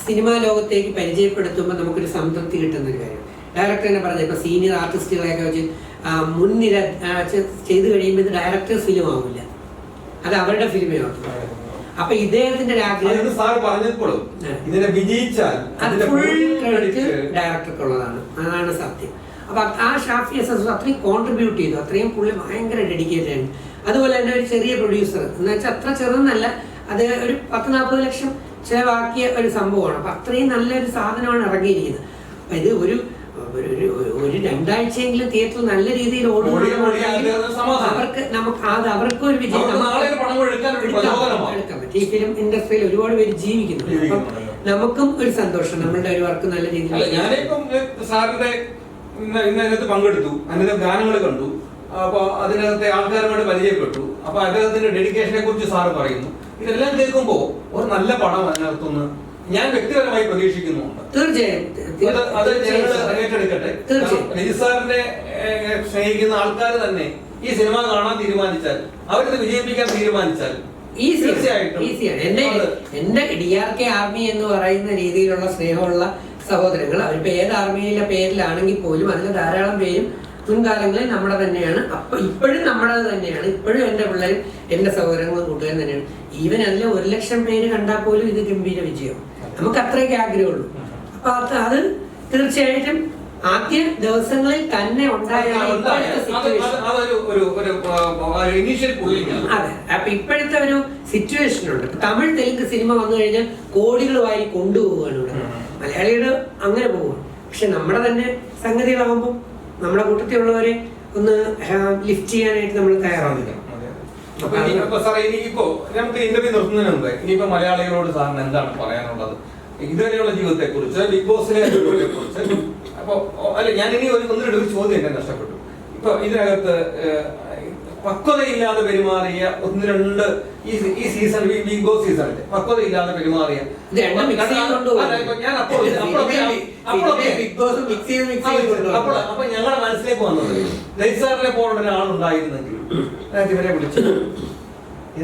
സിനിമാ ലോകത്തേക്ക് പരിചയപ്പെടുത്തുമ്പോൾ നമുക്കൊരു സംതൃപ്തി കിട്ടുന്ന ഒരു കാര്യം. ഡയറക്ടർ തന്നെ പറഞ്ഞത് ഇപ്പോൾ സീനിയർ ആർട്ടിസ്റ്റുകളെയൊക്കെ വെച്ച് മുൻനിര ചെയ്ത് കഴിയുമ്പോൾ ഇത് ഡയറക്ടേഴ്സ് ഫിലിം ആവില്ല, അത് അവരുടെ ഫിലിമേ ആവും. അപ്പൊ ഇദ്ദേഹത്തിന്റെ ഡയറക്ടർക്കുള്ളതാണ്, അതാണ് സത്യം. അപ്പൊ ആ ഷാഫി SS അത്രയും കോൺട്രിബ്യൂട്ട് ചെയ്തു, അത്രയും പുള്ളി ഭയങ്കര ഡെഡിക്കേറ്റഡ് ആണ്. അതുപോലെ തന്നെ ഒരു ചെറിയ പ്രൊഡ്യൂസർ എന്ന് വെച്ചാൽ അത്ര ചെറുതെന്നല്ല, അത് ഒരു 10-40 ലക്ഷം ചിലവാക്കിയ ഒരു സംഭവമാണ്. അപ്പൊ അത്രയും നല്ലൊരു സാധനമാണ് ഇറങ്ങിയിരിക്കുന്നത്. അപ്പൊ ഇത് ഒരു 2 ആഴ്ചയെങ്കിലും തിയേറ്ററിൽ നല്ല രീതിയിൽ അവർക്ക് ഒരു വിജയം. ഈ ഫിലിം ഇൻഡസ്ട്രിയിൽ ഒരുപാട് പേര് ജീവിക്കുന്നു. അപ്പം നമുക്കും ഒരു സന്തോഷം, നമ്മളുടെ ഒരു വർക്ക് നല്ല രീതിയിൽ. ഞാനിപ്പം സാറിന്റെ ഇന്നതിനകത്ത് പങ്കെടുത്തു, അതിനകത്ത് ഗാനങ്ങൾ കണ്ടു, അപ്പൊ അതിനകത്തെ ആൾക്കാരുമായിട്ട് പരിചയപ്പെട്ടു. അപ്പൊ അദ്ദേഹത്തിന്റെ ഡെഡിക്കേഷനെ കുറിച്ച് സാറ് പറയുന്നു. ഇതെല്ലാം കേൾക്കുമ്പോ ഒരു നല്ല പടം അതിനകത്തുനിന്ന് ഞാൻ വ്യക്തിപരമായി പ്രതീക്ഷിക്കുന്നുണ്ട്. തീർച്ചയായും അത് ജനങ്ങൾ ഏറ്റെടുക്കട്ടെ. രജിസാറിനെ സ്നേഹിക്കുന്ന ആൾക്കാർ തന്നെ ഈ സിനിമ കാണാൻ തീരുമാനിച്ചാൽ, അവരിത് വിജയിപ്പിക്കാൻ തീരുമാനിച്ചാൽ ഈസിയാണ്. എന്റെ DRK ആർമി എന്ന് പറയുന്ന രീതിയിലുള്ള സ്നേഹമുള്ള സഹോദരങ്ങൾ, അവരിപ്പോ ഏത് ആർമിയിലെ പേരിലാണെങ്കിൽ പോലും അതിൽ ധാരാളം പേരും മുൻകാലങ്ങളിൽ നമ്മുടെ തന്നെയാണ്. അപ്പൊ ഇപ്പോഴും നമ്മുടേത് തന്നെയാണ്. ഇപ്പോഴും എന്റെ പിള്ളേരും എന്റെ സഹോദരങ്ങളും കൂട്ടുകാരും തന്നെയാണ്. ഈവൻ അതിൽ 1,00,000 പേര് കണ്ടാൽ പോലും ഇത് ഗംഭീര വിജയം. നമുക്ക് അത്രയൊക്കെ ആഗ്രഹമുള്ളൂ. അപ്പൊ അത് തീർച്ചയായിട്ടും ആദ്യ ദിവസങ്ങളിൽ തന്നെ ഉണ്ടായ അതെ. അപ്പൊ ഇപ്പോഴത്തെ ഒരു സിറ്റുവേഷൻ ഉണ്ട്. തമിഴ് തെലുങ്ക് സിനിമ വന്നു കഴിഞ്ഞാൽ കോടികൾ വാരി കൊണ്ടുപോവുകയാണ് ഇവിടെ. മലയാളികൾ അങ്ങനെ പോവുകയാണ്. പക്ഷെ നമ്മുടെ തന്നെ സംഗതികളാകുമ്പോൾ നമ്മുടെ കൂട്ടത്തിലുള്ളവരെ ഒന്ന് ലിഫ്റ്റ് ചെയ്യാനായിട്ട് നമ്മൾ തയ്യാറാവുന്നില്ല. ഇനിയിപ്പോ നമുക്ക് ഇന്റർവ്യൂ നിർത്തുന്നതിന് മുമ്പ് ഇനിയിപ്പോ മലയാളികളോട് സാറിന് എന്താണ് പറയാനുള്ളത് ഇതുവരെയുള്ള ജീവിതത്തെ കുറിച്ച്, ബിഗ് ബോസിലെ കുറിച്ച്? അപ്പൊ അല്ല, ഞാൻ ഇനി ഒന്നിനോട് ഒരു ചോദ്യം എന്നെ നഷ്ടപ്പെട്ടു. ഇപ്പൊ ഇതിനകത്ത് പക്വതയില്ലാതെ പെരുമാറിയ 1-2 ഈ സീസൺ, ബിഗ് ബോസ് സീസണിൽ പക്വതയില്ലാതെ പെരുമാറിയ അപ്പൊ ഞങ്ങളുടെ മനസ്സിലേക്ക് വന്നത് സാറിനെ പോലുള്ള ഒരാളുണ്ടായിരുന്നെങ്കിൽ ഇവരെ വിളിച്ചു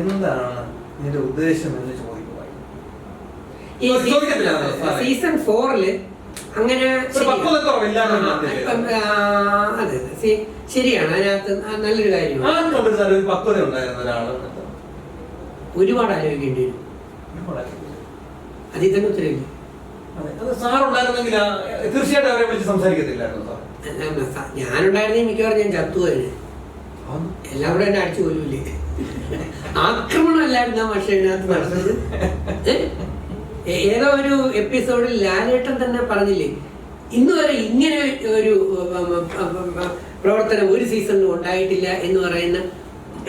എന്താണ് നിന്റെ ഉദ്ദേശം എന്ന് സീസൺ 4 അങ്ങനെ അതെ ശരിയാണ്. അതിനകത്ത് നല്ലൊരു കാര്യമാണ്. ഒരുപാട് ആലോചിക്കേണ്ടി വരും. അതിൽ തന്നെ ഉത്തരവില്ല. തീർച്ചയായിട്ടും അവരെ വിളിച്ച് സംസാരിക്കത്തില്ലായിരുന്നു. ഞാനുണ്ടായിരുന്നെങ്കിൽ മിക്കവാറും ഞാൻ ചത്തുപോയത്. എല്ലാം കൂടെ എന്നെ അടിച്ചു പോലുമില്ലേ. ആക്രമണം അല്ലായിരുന്നു പക്ഷെ ഇതിനകത്ത് നടന്നത്. ഏതോ ഒരു എപ്പിസോഡിൽ ലാലേട്ടൻ തന്നെ പറഞ്ഞില്ലേ, ഇന്ന് വരെ ഇങ്ങനെ ഒരു പ്രവർത്തനം ഒരു സീസണിലും ഉണ്ടായിട്ടില്ല എന്ന് പറയുന്ന,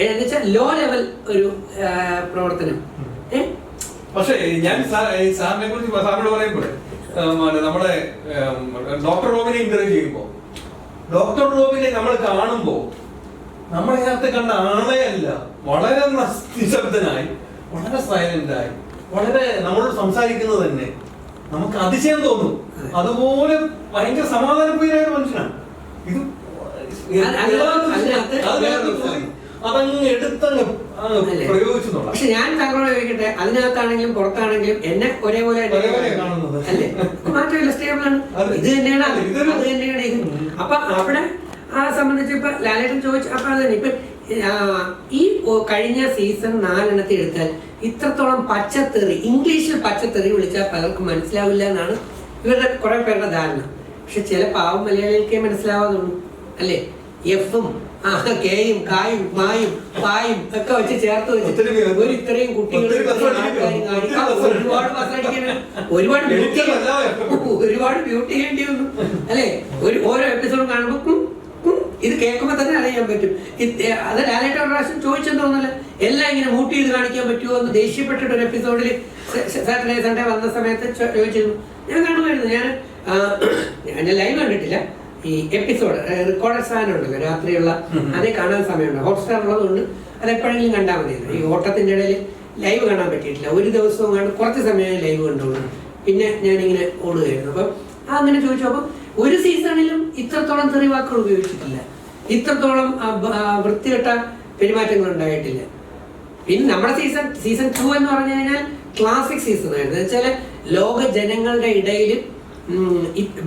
എന്നുവെച്ചാൽ ലോ ലെവൽ ഒരു പ്രവർത്തനം. പക്ഷേ ഞാൻ സാറിനെ കുറിച്ച് സാറിനോട് പറയുമ്പോൾ നമ്മുടെ ഡോക്ടർ റോബിനെ ഇന്റർവ്യൂ ചെയ്യുമ്പോ ഡോക്ടർ റോബിനെ നമ്മൾ കാണുമ്പോ നമ്മളതിനകത്ത് കണ്ട ആളെയല്ല, വളരെ നിശബ്ദനായി, വളരെ സൈലന്റായി, വളരെ നമ്മളോട് സംസാരിക്കുന്നത് തന്നെ നമുക്ക് അതിശയം തോന്നും. അതുപോലെ ഭയങ്കര സമാധാനപ്രിയനായ മനുഷ്യനാണ്. ഇത് അതങ്ങ് എടുത്തങ്ങ് പ്രയോഗിച്ചു. പക്ഷെ ഞാൻ താങ്കളോട് ചോദിക്കട്ടെ, അതിനകത്താണെങ്കിലും പുറത്താണെങ്കിലും എന്നെ ഒരേപോലെ കാണുന്നത് അല്ലേ? മാറ്റമില്ല, സ്റ്റേബിളാണ്. ഇത് തന്നെയാണ് അത് തന്നെയാണ് ഇത്. അപ്പൊ അവിടെ ആ സംബന്ധിച്ച് ഇപ്പൊ ലാലേട്ടൻ ചോദിച്ചു. അപ്പൊ അത് തന്നെ ഇപ്പൊ ഈ കഴിഞ്ഞ സീസൺ 4 എടുത്താൽ ഇത്രത്തോളം പച്ചത്തെറി, ഇംഗ്ലീഷിൽ പച്ചത്തെറി വിളിച്ചാൽ പലർക്കും മനസ്സിലാവില്ല എന്നാണ് ഇവരുടെ കുറെ പേരുടെ ധാരണ. പക്ഷെ ചില പാവം മലയാളികൾക്കേ മനസ്സിലാവാതുള്ളൂ അല്ലേ? എഫും കെയും കായും മായും പായും ഒക്കെ വെച്ച് ചേർത്ത് വെച്ചിട്ട് ഒരു ഇത്രയും കുട്ടികൾ ഒരുപാട് ബ്യൂട്ടി ചെയ്യേണ്ടി വന്നു അല്ലേ? ഓരോ എപ്പിസോഡ് കാണുമ്പോൾ ഇത് കേൾക്കുമ്പോൾ തന്നെ അറിയാൻ പറ്റും. അത് ലാലേട്ടൻ ഒരു പ്രാവശ്യം ചോദിച്ചെന്ന് തോന്നല്ല, എല്ലാം ഇങ്ങനെ മൂട്ട് ചെയ്ത് കാണിക്കാൻ പറ്റുമോ എന്ന് ദേഷ്യപ്പെട്ടിട്ട് ഒരു എപ്പിസോഡിൽ സാറ്റർഡേ സൺഡേ വന്ന സമയത്ത് ചോദിച്ചിരുന്നു. ഞാൻ കാണുമായിരുന്നു. ഞാൻ ലൈവ് കണ്ടിട്ടില്ല. ഈ എപ്പിസോഡ് റെക്കോർഡഡ് സാധനം ഉണ്ടല്ലോ രാത്രിയുള്ള, അതേ കാണാൻ സമയമുണ്ട്. ഹോട്ട്സ്റ്റാർ ഉള്ളതുകൊണ്ട് അത് എപ്പോഴെങ്കിലും കണ്ടാൽ മതിയല്ലോ. ഈ ഓട്ടത്തിന്റെ ഇടയിൽ ലൈവ് കാണാൻ പറ്റിയിട്ടില്ല. ഒരു ദിവസവും കണ്ട് കുറച്ച് സമയം ലൈവ് കണ്ടോളൂ. പിന്നെ ഞാനിങ്ങനെ ഓടുകയായിരുന്നു. അപ്പം അങ്ങനെ ചോദിച്ചപ്പോൾ ഒരു സീസണിലും ഇത്രത്തോളം തെറിവാക്കുകൾ ഉപയോഗിച്ചിട്ടില്ല, ഇത്രത്തോളം വൃത്തികെട്ട പെരുമാറ്റങ്ങൾ ഉണ്ടായിട്ടില്ല. പിന്നെ നമ്മുടെ സീസൺ 2 എന്ന് പറഞ്ഞു കഴിഞ്ഞാൽ ക്ലാസിക് സീസൺ ആയിരുന്നു. വെച്ചാൽ ലോക ജനങ്ങളുടെ ഇടയിൽ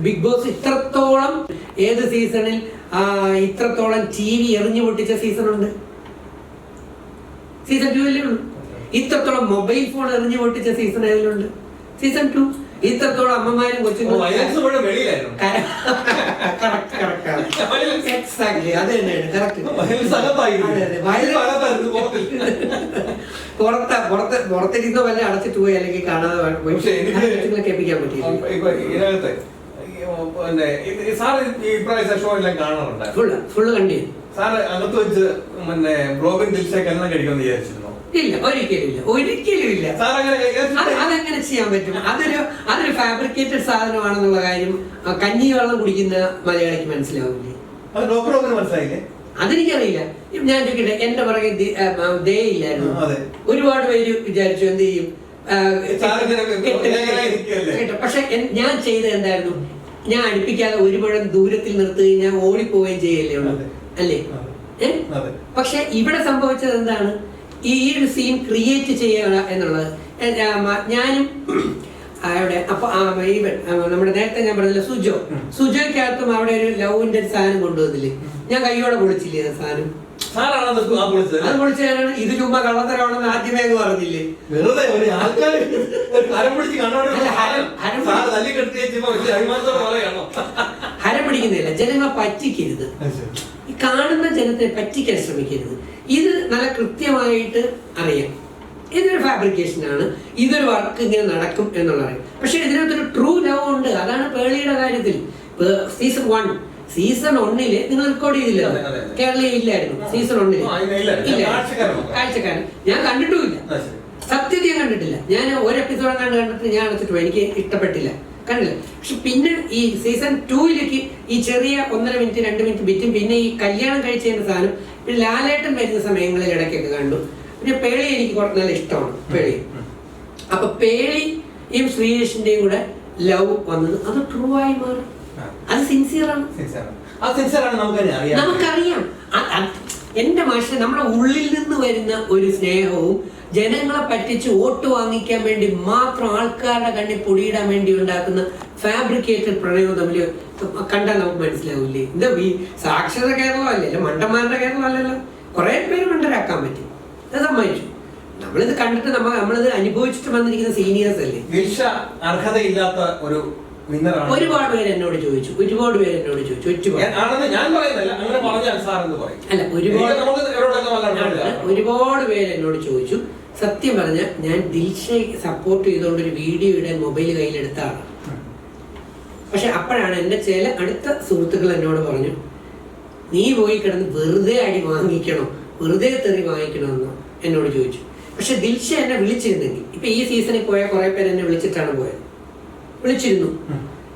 ബിഗ് ബോസ് ഇത്രത്തോളം ഏത് സീസണിൽ ഇത്രത്തോളം TV എറിഞ്ഞു പൊട്ടിച്ച സീസൺ ഉണ്ട്? സീസൺ 2 ഉള്ളൂ. ഇത്രത്തോളം മൊബൈൽ ഫോൺ എറിഞ്ഞു പൊട്ടിച്ച സീസൺ ഏതിലുണ്ട്? സീസൺ 2. ഇത്രത്തോളം അമ്മമാരും കൊച്ചുങ്ങളും പുറത്തിരുന്നോ വല്ല അടച്ചിട്ട് പോയി അല്ലെങ്കിൽ കാണാതെ കേൾപ്പിക്കാൻ പറ്റില്ല. ഫുള്ള് കണ്ടി സാറ് അകത്ത് വെച്ച് ബ്ലോഗിൻ ദിൽഷയ്ക്ക് എല്ലാം കഴിക്കുമെന്ന് വിചാരിച്ചിരുന്നു? ഇല്ല, ഒരിക്കലും ഇല്ല. അതെങ്ങനെ ചെയ്യാൻ പറ്റും? അതൊരു ഫാബ്രിക്കേറ്റഡ് സാധനമാണെന്നുള്ള കാര്യം കഞ്ഞി വെള്ളം കുടിക്കുന്ന മലയാളിക്ക് മനസ്സിലാവില്ലേ? അതെനിക്കറിയില്ല. ഞാൻ ചോദിക്കട്ടെ, എന്റെ പുറകെ ദേ ഇല്ലായിരുന്നു. ഒരുപാട് പേര് വിചാരിച്ചു എന്ത് ചെയ്യും. പക്ഷെ ഞാൻ ചെയ്തത് എന്തായിരുന്നു? ഞാൻ അടുപ്പിക്കാതെ ഒരു മുഴം ദൂരത്തിൽ നിർത്തുകയും ഞാൻ ഓടിപ്പോവുകയും ചെയ്യല്ലേ ഉള്ളൂ അല്ലേ? പക്ഷെ ഇവിടെ സംഭവിച്ചത് എന്താണ്, ഈ ഒരു സീൻ ക്രിയേറ്റ് ചെയ്യുക എന്നുള്ളത്. ഞാനും അവിടെ അപ്പൊ നമ്മുടെ നേരത്തെ ഞാൻ പറഞ്ഞില്ല സുജോയ്ക്കകത്തും അവിടെ ഒരു ലവിന്റെ സാധനം കൊണ്ടുവന്നില്ലേ, ഞാൻ കൈയോടെ പൊളിച്ചില്ലേ ആ സാധനം. അത് പൊളിച്ചാണ് ഇത് ചുമ്മാ കള്ളത്തരമാണെന്ന് ആദ്യമേ പറഞ്ഞില്ലേ. ഹരം പിടിക്കുന്നില്ല, ജനങ്ങളെ പറ്റിക്കരുത്, ഈ കാണുന്ന ജനത്തെ പറ്റിക്കാൻ ശ്രമിക്കരുത്. ഇത് നല്ല കൃത്യമായിട്ട് അറിയാം ഇതൊരു ഫാബ്രിക്കേഷൻ ആണ്, ഇതൊരു വർക്ക് ഇങ്ങനെ നടക്കും എന്നുള്ളത്. പക്ഷെ ഇതിനകത്തൊരു ട്രൂ ലവ് ഉണ്ട്. അതാണ് പേളിയുടെ കാര്യത്തിൽ. സീസൺ 1 നിങ്ങൾ റെക്കോർഡ് ചെയ്തില്ല, കേരളീയ ഇല്ലായിരുന്നു സീസൺ 1 ഇല്ല, കാഴ്ചക്കാരൻ ഞാൻ കണ്ടിട്ടുമില്ല, സത്യത്തിൽ ഞാൻ കണ്ടിട്ടില്ല. ഞാൻ ഒരു എപ്പിസോഡ് കണ്ടിട്ട് ഞാൻ അടച്ചിട്ട് പോയി, എനിക്ക് ഇഷ്ടപ്പെട്ടില്ല, കണ്ടില്ല. പക്ഷെ പിന്നെ ഈ സീസൺ 2 ഈ ചെറിയ 1.5 മിനിറ്റ് 2 മിനിറ്റ് ബിറ്റും പിന്നെ ഈ കല്യാണം കഴിച്ചതിന്റെ സാധനം പിന്നെ ലാലേട്ടൻ വരുന്ന സമയങ്ങളിൽ ഇടയ്ക്കൊക്കെ കണ്ടു. പിന്നെ പേളി എനിക്ക് നല്ല ഇഷ്ടമാണ്, പേളി. അപ്പൊ പേളിയും ശ്രീയേഷിന്റെയും കൂടെ ലവ് വന്നത് അത് ട്രൂ ആയി മാറും. അത് സിൻസിയറാണ്, നമുക്കറിയാം. എന്റെ മാഷെ നമ്മുടെ ഉള്ളിൽ നിന്ന് വരുന്ന ഒരു സ്നേഹവും ജനങ്ങളെ പറ്റിച്ച് വോട്ട് വാങ്ങിക്കാൻ വേണ്ടി മാത്രം ആൾക്കാരുടെ കണ്ണിൽ പൊടിയിടാൻ വേണ്ടി ഉണ്ടാക്കുന്ന ഫാബ്രിക്കേറ്റഡ് പ്രണയവും തമ്മിൽ കണ്ടാൽ നമുക്ക് മനസ്സിലാവില്ലേ. എന്താ ഈ സാക്ഷരത കേരളമല്ലേ, മണ്ടന്മാരുടെ കേരളമല്ലല്ലോ. കുറെ പേര് മണ്ടരാക്കാൻ പറ്റും, അത് സമ്മതിച്ചു. നമ്മളിത് കണ്ടിട്ട് നമ്മളിത് അനുഭവിച്ചിട്ട് വന്നിരിക്കുന്ന സീനിയേഴ്സ് അല്ലേ. അർഹതയില്ലാത്ത ഒരു ഒരുപാട് പേര് എന്നോട് ചോദിച്ചു, ഒരുപാട് പേര് എന്നോട് ചോദിച്ചു. സത്യം പറഞ്ഞ ഞാൻ ദിൽഷയെ സപ്പോർട്ട് ചെയ്തുകൊണ്ട് ഒരു വീഡിയോ ഇടാൻ മൊബൈൽ കയ്യിലെടുത്താണ്. പക്ഷെ അപ്പോഴാണ് എന്റെ ചില അടുത്ത സുഹൃത്തുക്കൾ എന്നോട് പറഞ്ഞു, നീ പോയി കിടന്ന് വെറുതെ അടി വാങ്ങിക്കണോ, വെറുതെ തെറി വാങ്ങിക്കണമെന്നോ എന്നോട് ചോദിച്ചു. പക്ഷെ ദിൽഷ എന്നെ വിളിച്ചിരുന്നെങ്കിൽ, ഇപ്പൊ ഈ സീസണിൽ പോയ കുറെ പേര് എന്നെ വിളിച്ചിരുന്നു.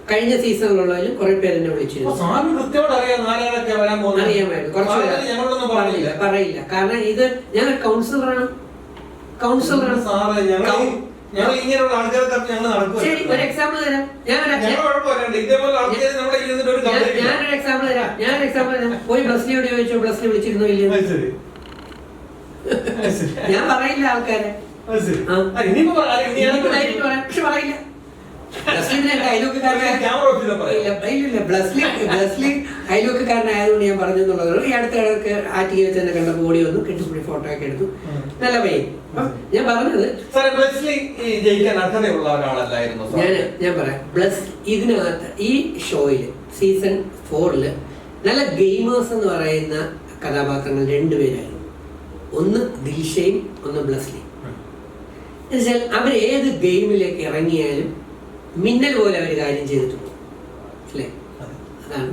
കഴിഞ്ഞ സീസണിലുള്ളതിലും കുറെ പേര് എന്നെ വിളിച്ചിരുന്നു. അറിയാമായിരുന്നു, കുറച്ച് പറയില്ല. കാരണം ഇത് ഞാൻ കൗൺസിലറാണ്. ശരി, ഒരു എക്സാമ്പിൾ തരാം. ഞാനൊരു എക്സാമ്പിൾ തരാം. പോയി ബ്ലസ്ലിയോട് ചോദിച്ചോ, ബ്ലസ്ലി വിളിച്ചിരുന്നോ ഇല്ലയോ? ഞാൻ പറയില്ല ആൾക്കാരെ, പക്ഷെ പറയില്ല. അയൽവക്കാരനായതുകൊണ്ട് ഞാൻ പറഞ്ഞു എന്നുള്ളത്. ഈ അടുത്ത ഇടയ്ക്ക് ആറ്റിക്ക് വെച്ച് തന്നെ കണ്ട ബോഡി വന്നു, കെട്ടിപ്പിടി ഫോട്ടോ ഒക്കെ എടുത്തു, നല്ല പയ്യൻ. ഞാൻ പറഞ്ഞത് ഞാൻ പറയാം, പ്ലസ് ഇതിനകത്ത് ഈ ഷോയില് സീസൺ 4 നല്ല ഗെയിമേഴ്സ് എന്ന് പറയുന്ന കഥാപാത്രങ്ങൾ 2 പേരായിരുന്നു. ഒന്ന് ദിൽഷയും ഒന്ന് ബ്ലസ്ലി. എന്നുവെച്ചാൽ അവർ ഏത് ഗെയിമിലേക്ക് ഇറങ്ങിയാലും മിന്നൽ പോലെ അവർ കാര്യം ചെയ്തിട്ട് പോകും അല്ലേ. അതാണ്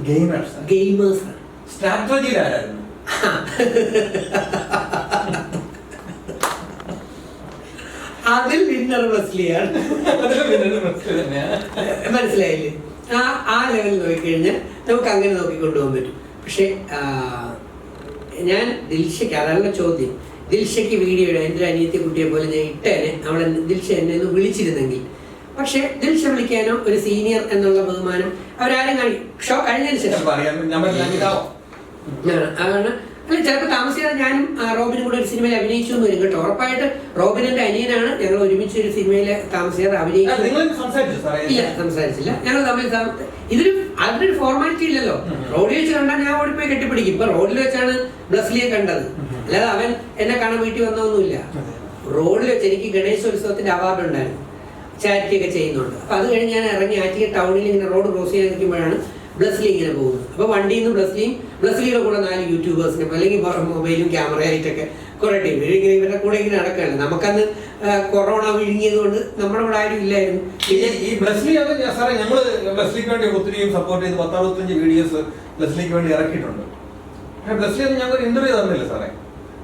ഗെയിമേഴ്സ്. അതിൽ വിന്നർ ബ്ലസ്ലിയാണ്. മനസ്സിലായില്ലേ? ആ ലെവലിൽ നോക്കിക്കഴിഞ്ഞാൽ നമുക്ക് അങ്ങനെ നോക്കിക്കൊണ്ടുപോകാൻ പറ്റും. പക്ഷെ ഞാൻ ദിൽഷയ്ക്ക്, അതാണ് ചോദ്യം, ദിൽഷയ്ക്ക് വീഡിയോ ഇടാൻ എൻ്റെ അനിയത്തി കുട്ടിയെ പോലെ ഞാൻ ഇട്ടേനെ, അവളെ ദിൽഷ എന്നെ ഒന്ന് വിളിച്ചിരുന്നെങ്കിൽ. പക്ഷെ ദിൽഷ വിളിക്കാനോ ഒരു സീനിയർ എന്നുള്ള ബഹുമാനം അവരാരും ഷോ കഴിഞ്ഞതിന് ശേഷം അല്ല, ചിലപ്പോൾ താമസിയാതെ ഞാനും റോബിനും കൂടെ ഒരു സിനിമയിൽ അഭിനയിച്ചു എന്ന് വരും കേട്ടോ. ഉറപ്പായിട്ട് റോബിനിന്റെ അനിയനാണ്. ഞങ്ങൾ ഒരുമിച്ച് ഒരു സിനിമയില് താമസിയാതെ അഭിനയിച്ചു. ഇല്ല, സംസാരിച്ചില്ല. ഞങ്ങൾ തമ്മിൽ അതിനൊരു ഫോർമാലിറ്റി ഇല്ലല്ലോ. റോഡിൽ വെച്ച് കണ്ടാൽ ഞാൻ ഓടിപ്പോയി കെട്ടിപ്പിടിക്കും. ഇപ്പൊ റോഡിൽ വെച്ചാണ് ബ്ലസ്ലിയെ കണ്ടത്, അല്ലാതെ അവൻ എന്നെ കാണാൻ വീട്ടിൽ വന്നതൊന്നുമില്ല. റോഡിൽ വെച്ച് എനിക്ക് ഗണേശോത്സവത്തിന്റെ അവാർഡ് ഉണ്ടായിരുന്നു, ചാരിറ്റി ഒക്കെ ചെയ്യുന്നുണ്ട്. അപ്പൊ അത് കഴിഞ്ഞ് ഞാൻ ഇറങ്ങി ആറ്റിയ ടൗണിൽ ഇങ്ങനെ റോഡ് ക്രോസ് ചെയ്ത് നിൽക്കുമ്പോഴാണ് ബ്ലസ്ലി ഇങ്ങനെ പോകുന്നത്. അപ്പൊ വണ്ടിയിൽ നിന്ന് ബ്ലസ്ലിയുടെ കൂടെ 4 യൂട്യൂബേഴ്സിനെ അല്ലെങ്കിൽ മൊബൈലും ക്യാമറയായിട്ടൊക്കെ കുറെ ടീം ഇവരുടെ കൂടെ ഇങ്ങനെ നടക്കുകയാണ്. നമുക്കന്ന് കൊറോണ വിഴുങ്ങിയത് കൊണ്ട് നമ്മുടെ കൂടെ ആരും ഇല്ലായിരുന്നു. പിന്നെ ഈ ബ്ലസ്ലി സാറേ, ഞങ്ങള് ബ്ലസ്ലിക്ക് വേണ്ടി ഒത്തിരിയും സപ്പോർട്ട് ചെയ്ത് 10-65 വീഡിയോസ് ബ്ലസ്ലിക്ക് വേണ്ടി ഇറക്കിയിട്ടുണ്ട്. പക്ഷെ ബ്ലസ്ലി ഒന്നും ഞങ്ങൾക്ക് ഇന്റർവ്യൂ തന്നില്ല സാറേ.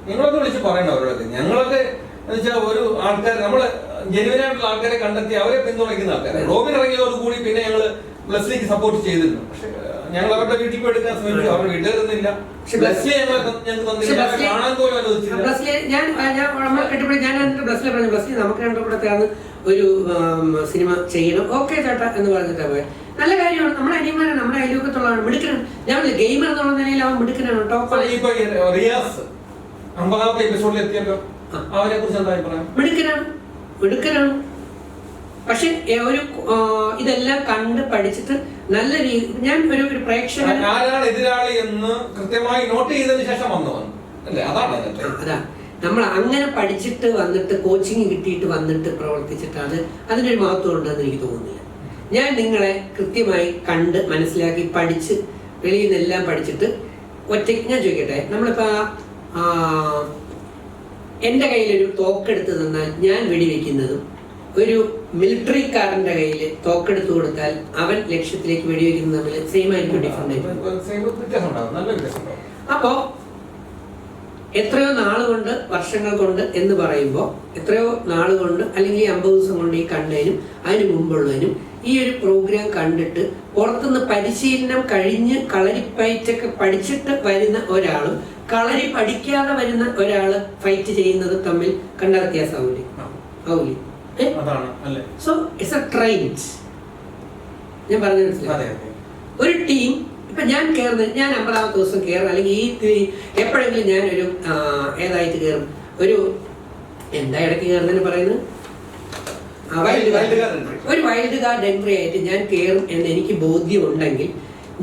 നിങ്ങളൊക്കെ വിളിച്ച് പറയണം അവരോട്. ഞങ്ങളൊക്കെ എന്ന് വെച്ചാൽ ഒരു ആൾക്കാർ, നമ്മള് ജെനുവിനായിട്ടുള്ള ആൾക്കാരെ കണ്ടെത്തി അവരെ പിന്തുണയ്ക്കുന്ന ആൾക്കാരെ. റോബിൻ ഇറങ്ങിയതോട് കൂടി പിന്നെ ഞങ്ങള് ബ്ലസ്ലിക്ക് സപ്പോർട്ട് ചെയ്തിരുന്നു. പക്ഷെ ഞങ്ങൾ അവരുടെ വീട്ടിൽ പോയി എടുക്കാൻ ശ്രമിച്ചു, അവരുടെ വീട്ടിൽ തന്നില്ല. കാണാൻ പോലും അനുവദിച്ചില്ല. ഞാൻ ബ്ലസ്സിലെ പറഞ്ഞു, ബ്ലസ്സിൽ നമുക്ക് രണ്ടും കൂടെ ചേർന്ന് ഒരു സിനിമ ചെയ്യണം, ഓക്കെ ചേട്ടാ എന്ന് പറഞ്ഞിട്ടാ പോയത്. നല്ല കാര്യമാണ്, നമ്മുടെ അനിയന്മാരാണ്, നമ്മുടെ അയൽവക്കത്തുള്ളതാണ്, മിടുക്കനാണ്. ഞാൻ ഗെയിമർ എന്നുള്ള നിലയിൽ അവൻ മിടുക്കനാണ്, ടോപ്പ്. റിയാസ് 50ാമത്തെ എപ്പിസോഡിൽ എത്തിയല്ലോ, അവനെ കുറിച്ച് എന്താ അഭിപ്രായം? മിടുക്കനാണ്. പക്ഷെ ഒരു ഇതെല്ലാം കണ്ട് പഠിച്ചിട്ട് നല്ല രീതി ഞാൻ ഒരു പ്രേക്ഷകൻ ആരാണ് എതിരാളി എന്ന് കൃത്യമായി നോട്ട് ചെയ്തതിനു ശേഷം അതാ നമ്മൾ അങ്ങനെ പഠിച്ചിട്ട് വന്നിട്ട് കോച്ചിങ് കിട്ടിയിട്ട് വന്നിട്ട് പ്രവർത്തിച്ചിട്ട് അതിനൊരു മഹത്വം ഉണ്ടെന്ന് എനിക്ക് തോന്നുന്നില്ല. ഞാൻ നിങ്ങളെ കൃത്യമായി കണ്ട് മനസ്സിലാക്കി പഠിച്ച് വെളിയിൽ നിന്നെല്ലാം പഠിച്ചിട്ട് ഒറ്റയ്ക്ക് ഞാൻ ചോദിക്കട്ടെ, നമ്മളിപ്പോ എൻ്റെ കയ്യിലൊരു തോക്കെടുത്ത് തന്നാൽ ഞാൻ വെടിവെക്കുന്നതും ഒരു മിലിറ്ററിക്കാരന്റെ കയ്യിൽ തോക്കെടുത്ത് കൊടുത്താൽ അവൻ ലക്ഷ്യത്തിലേക്ക് വെടിവെക്കുന്നത് തമ്മിൽ സെയിം ആയിരിക്കും, ഡിഫറെന്റ് ആയിരിക്കും. അപ്പോ എത്രയോ നാളുകൊണ്ട് വർഷങ്ങൾ കൊണ്ട് എന്ന് പറയുമ്പോൾ എത്രയോ നാളുകൊണ്ട് അല്ലെങ്കിൽ 50 ദിവസം കൊണ്ട് ഈ കണ്ടതിനും അതിന് മുമ്പുള്ളതിനും ഈ ഒരു പ്രോഗ്രാം കണ്ടിട്ട് പുറത്തുനിന്ന് പരിശീലനം കഴിഞ്ഞ് കളരിപ്പയറ്റൊക്കെ പഠിച്ചിട്ട് വരുന്ന ഒരാളും കളരി പഠിക്കാതെ വരുന്ന ഒരാള് ഫൈറ്റ് ചെയ്യുന്നത് തമ്മിൽ കണ്ട വ്യത്യാസമാവില്ലേ? ആവൂലേ? So it's A trained. ഞാൻ പറഞ്ഞു മനസ്സിലായി. ഒരു ടീം ഇപ്പൊ ഞാൻ കയറുന്നത്, ഞാൻ 50ാമത്തെ ദിവസം കയറും, അല്ലെങ്കിൽ ഈ എപ്പോഴെങ്കിലും ഞാനൊരു ഏതായിട്ട് കയറും, ഒരു എന്താ ഇടയ്ക്ക് കയറുന്നതിന് പറയുന്നത്, ഒരു വൈൽഡ് കാർഡ് എൻട്രി ആയിട്ട് ഞാൻ കയറും എന്ന് എനിക്ക് ബോധ്യമുണ്ടെങ്കിൽ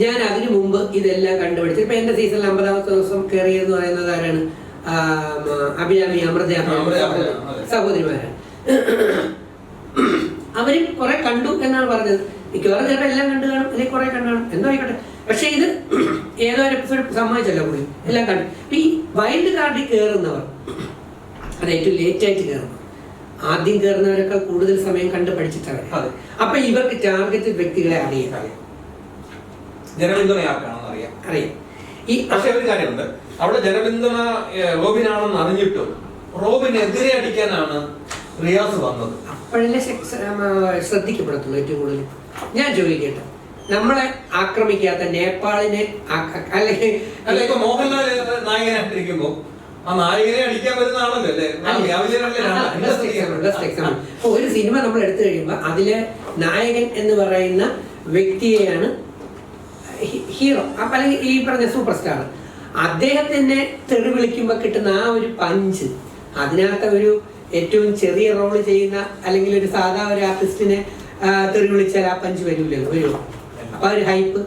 ഞാൻ അതിനു മുമ്പ് ഇതെല്ലാം കണ്ടുപിടിച്ചു. ഇപ്പൊ എന്റെ സീസണിൽ 50ാമത്തെ ദിവസം കയറിയെന്ന് പറയുന്നത് ആരാണ്? അഭിരാമി, അമൃത സഹോദരിമാരാണ്. അവര് കുറെ കണ്ടു എന്നാണ് പറഞ്ഞത്. മിക്കവാറും ചിലപ്പോൾ എല്ലാം കണ്ടു കാണും, അല്ലെങ്കിൽ കുറെ കണ്ടു കാണും, എന്തോ ആയിക്കോട്ടെ. പക്ഷെ ഇത് ഏതോ ഒരു എപ്പിസോഡ് സമ്മതിച്ചല്ലോ പുള്ളി, എല്ലാം കണ്ടു. ഈ വൈൽഡ് കാർഡിൽ കയറുന്നവർ, അത് ഏറ്റവും ലേറ്റ് ആയിട്ട് കയറുന്നു, ആദ്യം കയറുന്നവരെക്കാൾ കൂടുതൽ സമയം കണ്ട് പഠിച്ചിട്ടാണ്. അപ്പൊ ഇവർക്ക് ടാർഗറ്റ് വ്യക്തികളെ അറിയാം. അറിയാം. ഈ പക്ഷേ ഒരു കാര്യമുണ്ട്, അവിടെ ജനപിന്തുണ റോബിനാണെന്ന് അറിഞ്ഞിട്ടും റോബിനെതിരെ അടിക്കാനാണ് റിയാസ് വന്നത്. അപ്പോഴല്ലേ ശ്രദ്ധിക്കപ്പെടത്തുള്ളൂ ഏറ്റവും കൂടുതൽ. ഞാൻ ചോദിക്കട്ടെ, നമ്മളെ ആക്രമിക്കാത്ത നേപ്പാളിനെ അല്ലെങ്കിൽ ഇപ്പൊ മോഹൻലാൽ നായകനായിട്ടിരിക്കുമ്പോ ആ നായകനെ അടിക്കാൻ വരുന്ന ആണല്ലോ അല്ലേ? ഒരു സിനിമ നമ്മൾ എടുത്തു കഴിയുമ്പോ അതിലെ നായകൻ എന്ന് പറയുന്ന വ്യക്തിയെയാണ് ഹീറോ, അല്ലെങ്കിൽ ഈ പറഞ്ഞ സൂപ്പർ സ്റ്റാർ. അദ്ദേഹത്തിനെ തെറി വിളിക്കുമ്പോ കിട്ടുന്ന ആ ഒരു പഞ്ച്, അതിനകത്ത് ഒരു ഏറ്റവും ചെറിയ റോള് ചെയ്യുന്ന അല്ലെങ്കിൽ ഒരു സാധാ ഒരു ആർട്ടിസ്റ്റിനെ തെറി വിളിച്ചാൽ ആ പഞ്ച് വരില്ലല്ലോ, വരുമോ? അപ്പൊ ഒരു ഹൈപ്പ്.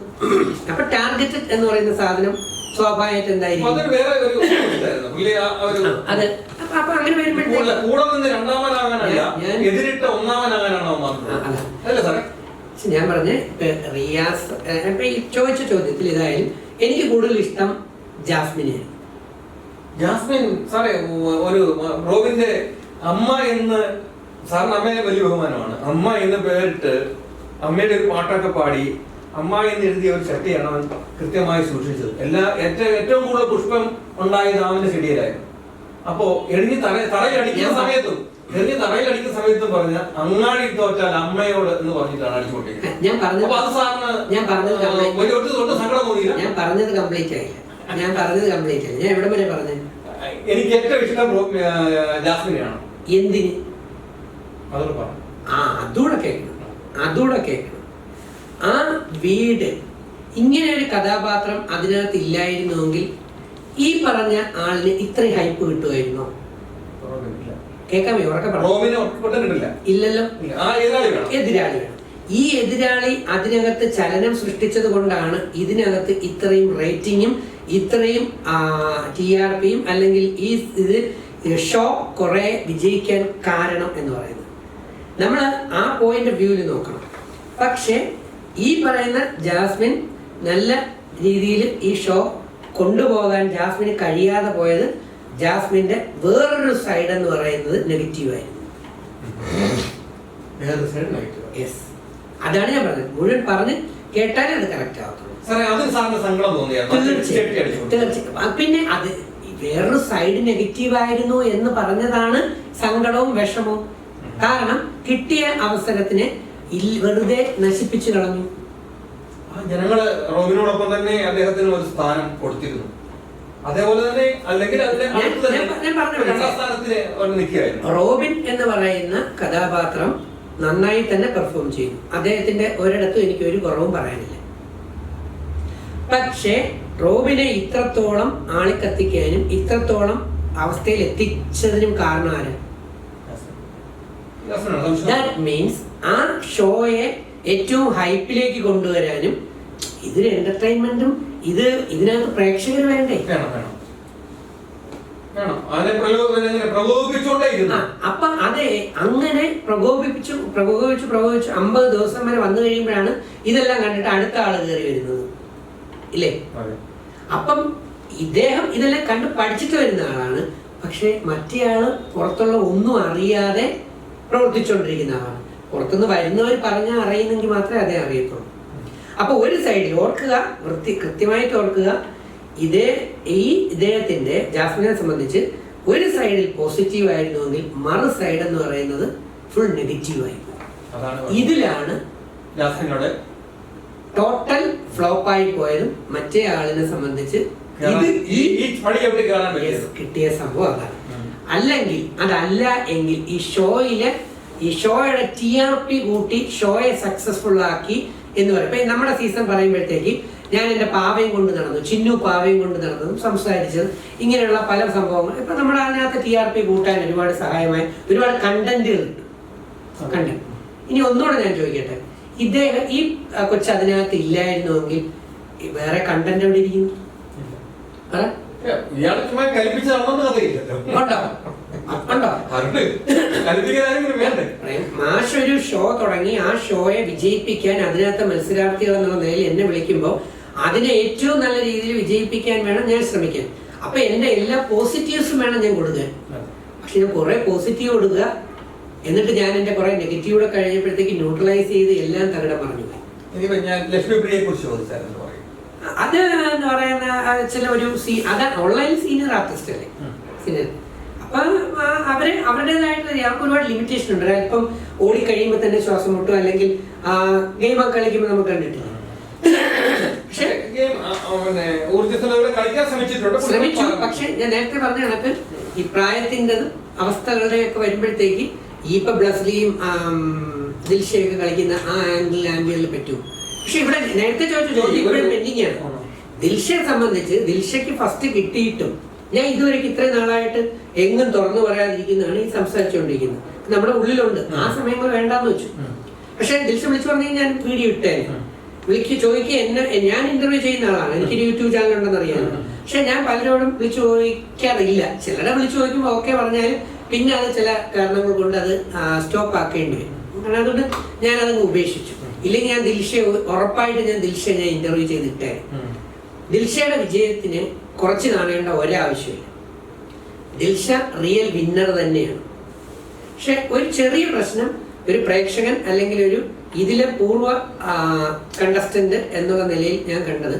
അപ്പൊ ടാർഗറ്റ് എന്ന് പറയുന്ന സാധനം സ്വാഭാവികമായിട്ട് എന്തായിരിക്കും? അത് അപ്പൊ അങ്ങനെ ഞാൻ പറഞ്ഞ റിയാസ് ഇപ്പൊ ഈ ചോദിച്ച ചോദ്യത്തിൽ ഇതായാലും എനിക്ക് കൂടുതൽ ഇഷ്ടം ജാസ്മിനെയാണ്. ജാസ്മിൻ സാറേ, ഒരു റോബിന്റെ അമ്മ എന്ന് സാറിന് അമ്മയെ വലിയ ബഹുമാനമാണ്. അമ്മ എന്ന് പേരിട്ട് അമ്മയുടെ ഒരു പാട്ടൊക്കെ പാടി അമ്മ എന്ന് എഴുതിയ ഒരു ചട്ടിയാണ് അവൻ കൃത്യമായി സൂക്ഷിച്ചത്. ഏറ്റവും കൂടുതൽ പുഷ്പം ഉണ്ടായത് അവന്റെ ചെടിയിലായിരുന്നു. അപ്പോ തറയിലടിക്കുന്ന സമയത്തും പറഞ്ഞ അങ്ങാടി തോറ്റാൽ അമ്മയോട് എന്ന് പറഞ്ഞിട്ടാണ് അടിച്ചുകൊണ്ടിരിക്കുന്നത്. ഞാൻ പറഞ്ഞത് കംപ്ലീറ്റ് ആയില്ല. ഞാൻ എവിടെ വരെ പറഞ്ഞു? എനിക്ക് ഏറ്റവും ഇഷ്ടം ജാസ്മിനെയാണ്. എന്തിന്? അതൂടെ കേൾക്കണം. ആ വീട് ഇങ്ങനെ ഒരു കഥാപാത്രം അതിനകത്ത് ഇല്ലായിരുന്നുവെങ്കിൽ ഈ പറഞ്ഞ ആളിന് ഇത്രയും ഹൈപ്പ് കിട്ടുമായിരുന്നോ? കേൾക്കാമേ? ഉറക്കെ പറഞ്ഞു. ഇല്ലല്ലോ. എതിരാളി വേണം. ഈ എതിരാളി അതിനകത്ത് ചലനം സൃഷ്ടിച്ചത് കൊണ്ടാണ് ഇതിനകത്ത് ഇത്രയും റേറ്റിംഗും ഇത്രയും TRPയും അല്ലെങ്കിൽ ഈ ഷോ കുറെ വിജയിക്കാൻ കാരണം എന്ന് പറയുന്നത്. നമ്മൾ ആ പോയിന്റ് ഓഫ് വ്യൂവിൽ നോക്കണം. പക്ഷെ ഈ പറയുന്ന ജാസ്മിൻ നല്ല രീതിയിൽ ഈ ഷോ കൊണ്ടുപോകാൻ ജാസ്മിന് കഴിയാതെ പോയത് ജാസ്മിന്റെ വേറൊരു സൈഡ് എന്ന് പറയുന്നത് നെഗറ്റീവായിരുന്നു. അതാണ് ഞാൻ പറഞ്ഞത്. മുഴുവൻ പറഞ്ഞ് കേട്ടാലേ അത് കറക്റ്റ് ആവത്തുള്ളൂ. തീർച്ചയായും. പിന്നെ അത് വേറൊരു സൈഡ് നെഗറ്റീവ് ആയിരുന്നു എന്ന് പറഞ്ഞതാണ് സങ്കടവും വിഷമവും. കാരണം കിട്ടിയ അവസരത്തിനെ വെറുതെ നശിപ്പിച്ചു കളഞ്ഞു. ജനങ്ങള് റോബിനോടൊപ്പം തന്നെ അദ്ദേഹത്തിന് ഒരു സ്ഥാനം കൊടുത്തിരുന്നു. അതേപോലെ തന്നെ അല്ലെങ്കിൽ രണ്ടാം സ്ഥാനത്തിന് നിൽക്കുകയായിരുന്നു. റോബിൻ എന്ന് പറയുന്ന കഥാപാത്രം നന്നായി തന്നെ പെർഫോം ചെയ്തു. അദ്ദേഹത്തിന്റെ ഒരിടത്തും എനിക്ക് ഒരു കുറവും പറയാനില്ല. പക്ഷേ റോബിനെ ഇത്രത്തോളം ആളിക്കത്തിക്കാനും ഇത്രത്തോളം അവസ്ഥയിൽ എത്തിച്ചതിനും കാരണം ആര്? ദാറ്റ് മീൻസ് ആ ഷോയെ ഏറ്റവും ഹൈപ്പിലേക്ക് കൊണ്ടുവരാനും ഇതൊരു എന്റർടൈൻമെന്റും ഇതിനകത്ത് പ്രേക്ഷകർ വേണ്ടേ? അപ്പൊ അതെ, അങ്ങനെ പ്രകോപിപ്പിച്ചു 50 ദിവസം വരെ വന്നു കഴിയുമ്പോഴാണ് ഇതെല്ലാം കണ്ടിട്ട് അടുത്ത ആള് കയറി വരുന്നത്, ഇല്ലേ? അപ്പം ഇദ്ദേഹം ഇതെല്ലാം കണ്ട് പഠിച്ചിട്ട് വരുന്ന ആളാണ്. പക്ഷെ മറ്റേയാള് പുറത്തുള്ള ഒന്നും അറിയാതെ പ്രവർത്തിച്ചുകൊണ്ടിരിക്കുന്ന ആളാണ്. പുറത്തുനിന്ന് വരുന്നവർ പറഞ്ഞാൽ അറിയുന്നെങ്കിൽ മാത്രമേ അതേ അറിയത്തുള്ളൂ. അപ്പൊ ഒരു സൈഡിൽ ഓർക്കുക, കൃത്യമായിട്ട് ഓർക്കുക, ഇദ്ദേഹത്തിന്റെ ജാസ്മിനെ സംബന്ധിച്ച് ഒരു സൈഡിൽ പോസിറ്റീവ് ആയിരുന്നുവെങ്കിൽ മറു സൈഡ് എന്ന് പറയുന്നത് ഫുൾ നെഗറ്റീവ് ആയിരുന്നു. ഇതിലാണ് ടോട്ടൽ ഫ്ലോപ്പായി പോയതും മറ്റേ ആളിനെ സംബന്ധിച്ച് കിട്ടിയ സംഭവം അതാണ്. അല്ലെങ്കിൽ അതല്ല എങ്കിൽ ഈ ഷോയുടെ TRP കൂട്ടി ഷോയെ സക്സസ്ഫുൾ ആക്കി എന്ന് പറയും. ഇപ്പൊ നമ്മുടെ സീസൺ പറയുമ്പോഴത്തേക്ക് ഞാൻ എന്റെ പാവയും കൊണ്ട് നടന്നു, ചിന്നു പാവയും കൊണ്ട് നടന്നതും സംസാരിച്ചത്, ഇങ്ങനെയുള്ള പല സംഭവങ്ങൾ ഇപ്പൊ നമ്മുടെ അതിനകത്ത് TRP കൂട്ടാൻ ഒരുപാട് സഹായമായി ഒരുപാട് കണ്ടന്റുകൾ കണ്ടന്റ്. ഇനി ഒന്നുകൂടെ ഞാൻ ചോദിക്കട്ടെ, ഇദ്ദേഹം ഈ കൊച്ചു അതിനകത്ത് ഇല്ലായിരുന്നുവെങ്കിൽ വേറെ കണ്ടന്റ് എവിടെ ഇരിക്കുന്നു? മാഷ് ഒരു ഷോ തുടങ്ങി, ആ ഷോയെ വിജയിപ്പിക്കാൻ അതിനകത്ത് മത്സരാർത്ഥികൾ എന്നുള്ള നിലയിൽ എന്നെ വിളിക്കുമ്പോൾ അതിനെ ഏറ്റവും നല്ല രീതിയിൽ വിജയിപ്പിക്കാൻ വേണം ഞാൻ ശ്രമിക്കാൻ. അപ്പൊ എന്റെ എല്ലാ പോസിറ്റീവ്സും വേണം ഞാൻ കൊടുക്കാൻ. പക്ഷെ ഞാൻ കുറെ പോസിറ്റീവ് കൊടുക്കുക, എന്നിട്ട് ഞാൻ എന്റെ കുറെ നെഗറ്റീവ് കഴിഞ്ഞപ്പോഴത്തേക്ക് ന്യൂട്രലൈസ് ചെയ്ത് എല്ലാം തകിടം പറഞ്ഞു. അത് എന്ന് പറയുന്ന ചില ഒരു അത് ഓൺലൈൻ സീനിയർ ആർട്ടിസ്റ്റ് അല്ലേ, സീനിയർ. അപ്പൊ അവരുടേതായിട്ടുള്ള അവർക്ക് ഒരുപാട് ലിമിറ്റേഷൻ ഉണ്ട്. അല്പം ഓടിക്കഴിയുമ്പോൾ തന്നെ ശ്വാസം മുട്ടും, അല്ലെങ്കിൽ ഗെയിമൊക്കെ കളിക്കുമ്പോൾ നമുക്ക് കണ്ടിട്ടില്ല. ശ്രമിച്ചു. പക്ഷെ ഞാൻ നേരത്തെ പറഞ്ഞ കണക്ക് ഈ പ്രായത്തിന്റെ അവസ്ഥകളുടെ ഒക്കെ വരുമ്പോഴത്തേക്ക് ഇപ്പൊ ബ്ലസ്ലിയും ദിൽഷയൊക്കെ കളിക്കുന്ന ആ ആംഗിളിൽ പറ്റൂ. പക്ഷെ ഇവിടെ നേരത്തെ ചോദിച്ച ചോദ്യം ഇപ്പോഴും പെൻഡിങ് ആണ്. ദിൽഷയെ സംബന്ധിച്ച് ദിൽഷയ്ക്ക് ഫസ്റ്റ് കിട്ടിയിട്ടും ഞാൻ ഇതുവരെയ്ക്ക് ഇത്രയും നാളായിട്ട് എങ്ങും തുറന്നു പറയാതിരിക്കുന്നതാണ് ഈ സംസാരിച്ചുകൊണ്ടിരിക്കുന്നത്. നമ്മുടെ ഉള്ളിലുണ്ട്, ആ സമയങ്ങൾ വേണ്ടാന്ന് വെച്ചു. പക്ഷെ ദിൽഷ വിളിച്ചു പറഞ്ഞാൽ ഞാൻ വീഡിയോ ഇട്ടായിരുന്നു. ചോദിക്കുക ഞാൻ ഇന്റർവ്യൂ ചെയ്യുന്ന ആളാണ്, എനിക്കൊരു യൂട്യൂബ് ചാനൽ ഉണ്ടെന്ന് അറിയാമല്ലോ. പക്ഷെ ഞാൻ പലരോടും വിളിച്ചു ചോദിക്കാറില്ല. ചിലരെ വിളിച്ചു ചോദിക്കുമ്പോൾ ഓക്കെ പറഞ്ഞാലും പിന്നെ അത് ചില കാരണങ്ങൾ കൊണ്ട് അത് സ്റ്റോപ്പ് ആക്കേണ്ടി വരും. അതുകൊണ്ട് ഞാനതങ്ങ് ഉപേക്ഷിച്ചു. ഇല്ലെങ്കിൽ ഞാൻ ദിൽഷയെ ഉറപ്പായിട്ട് ഞാൻ ഇന്റർവ്യൂ ചെയ്തിട്ടായിരുന്നു. ദിൽഷയുടെ വിജയത്തിന് കുറച്ച് കാണേണ്ട ഒരാവശ്യമില്ല. ദിൽഷ റിയൽ വിന്നർ തന്നെയാണ്. പക്ഷെ ഒരു ചെറിയ പ്രശ്നം, ഒരു പ്രേക്ഷകൻ അല്ലെങ്കിൽ ഒരു ഇതിലെ പൂർവ്വ കണ്ടസ്റ്റന്റ് എന്നുള്ള നിലയിൽ ഞാൻ കണ്ടത്,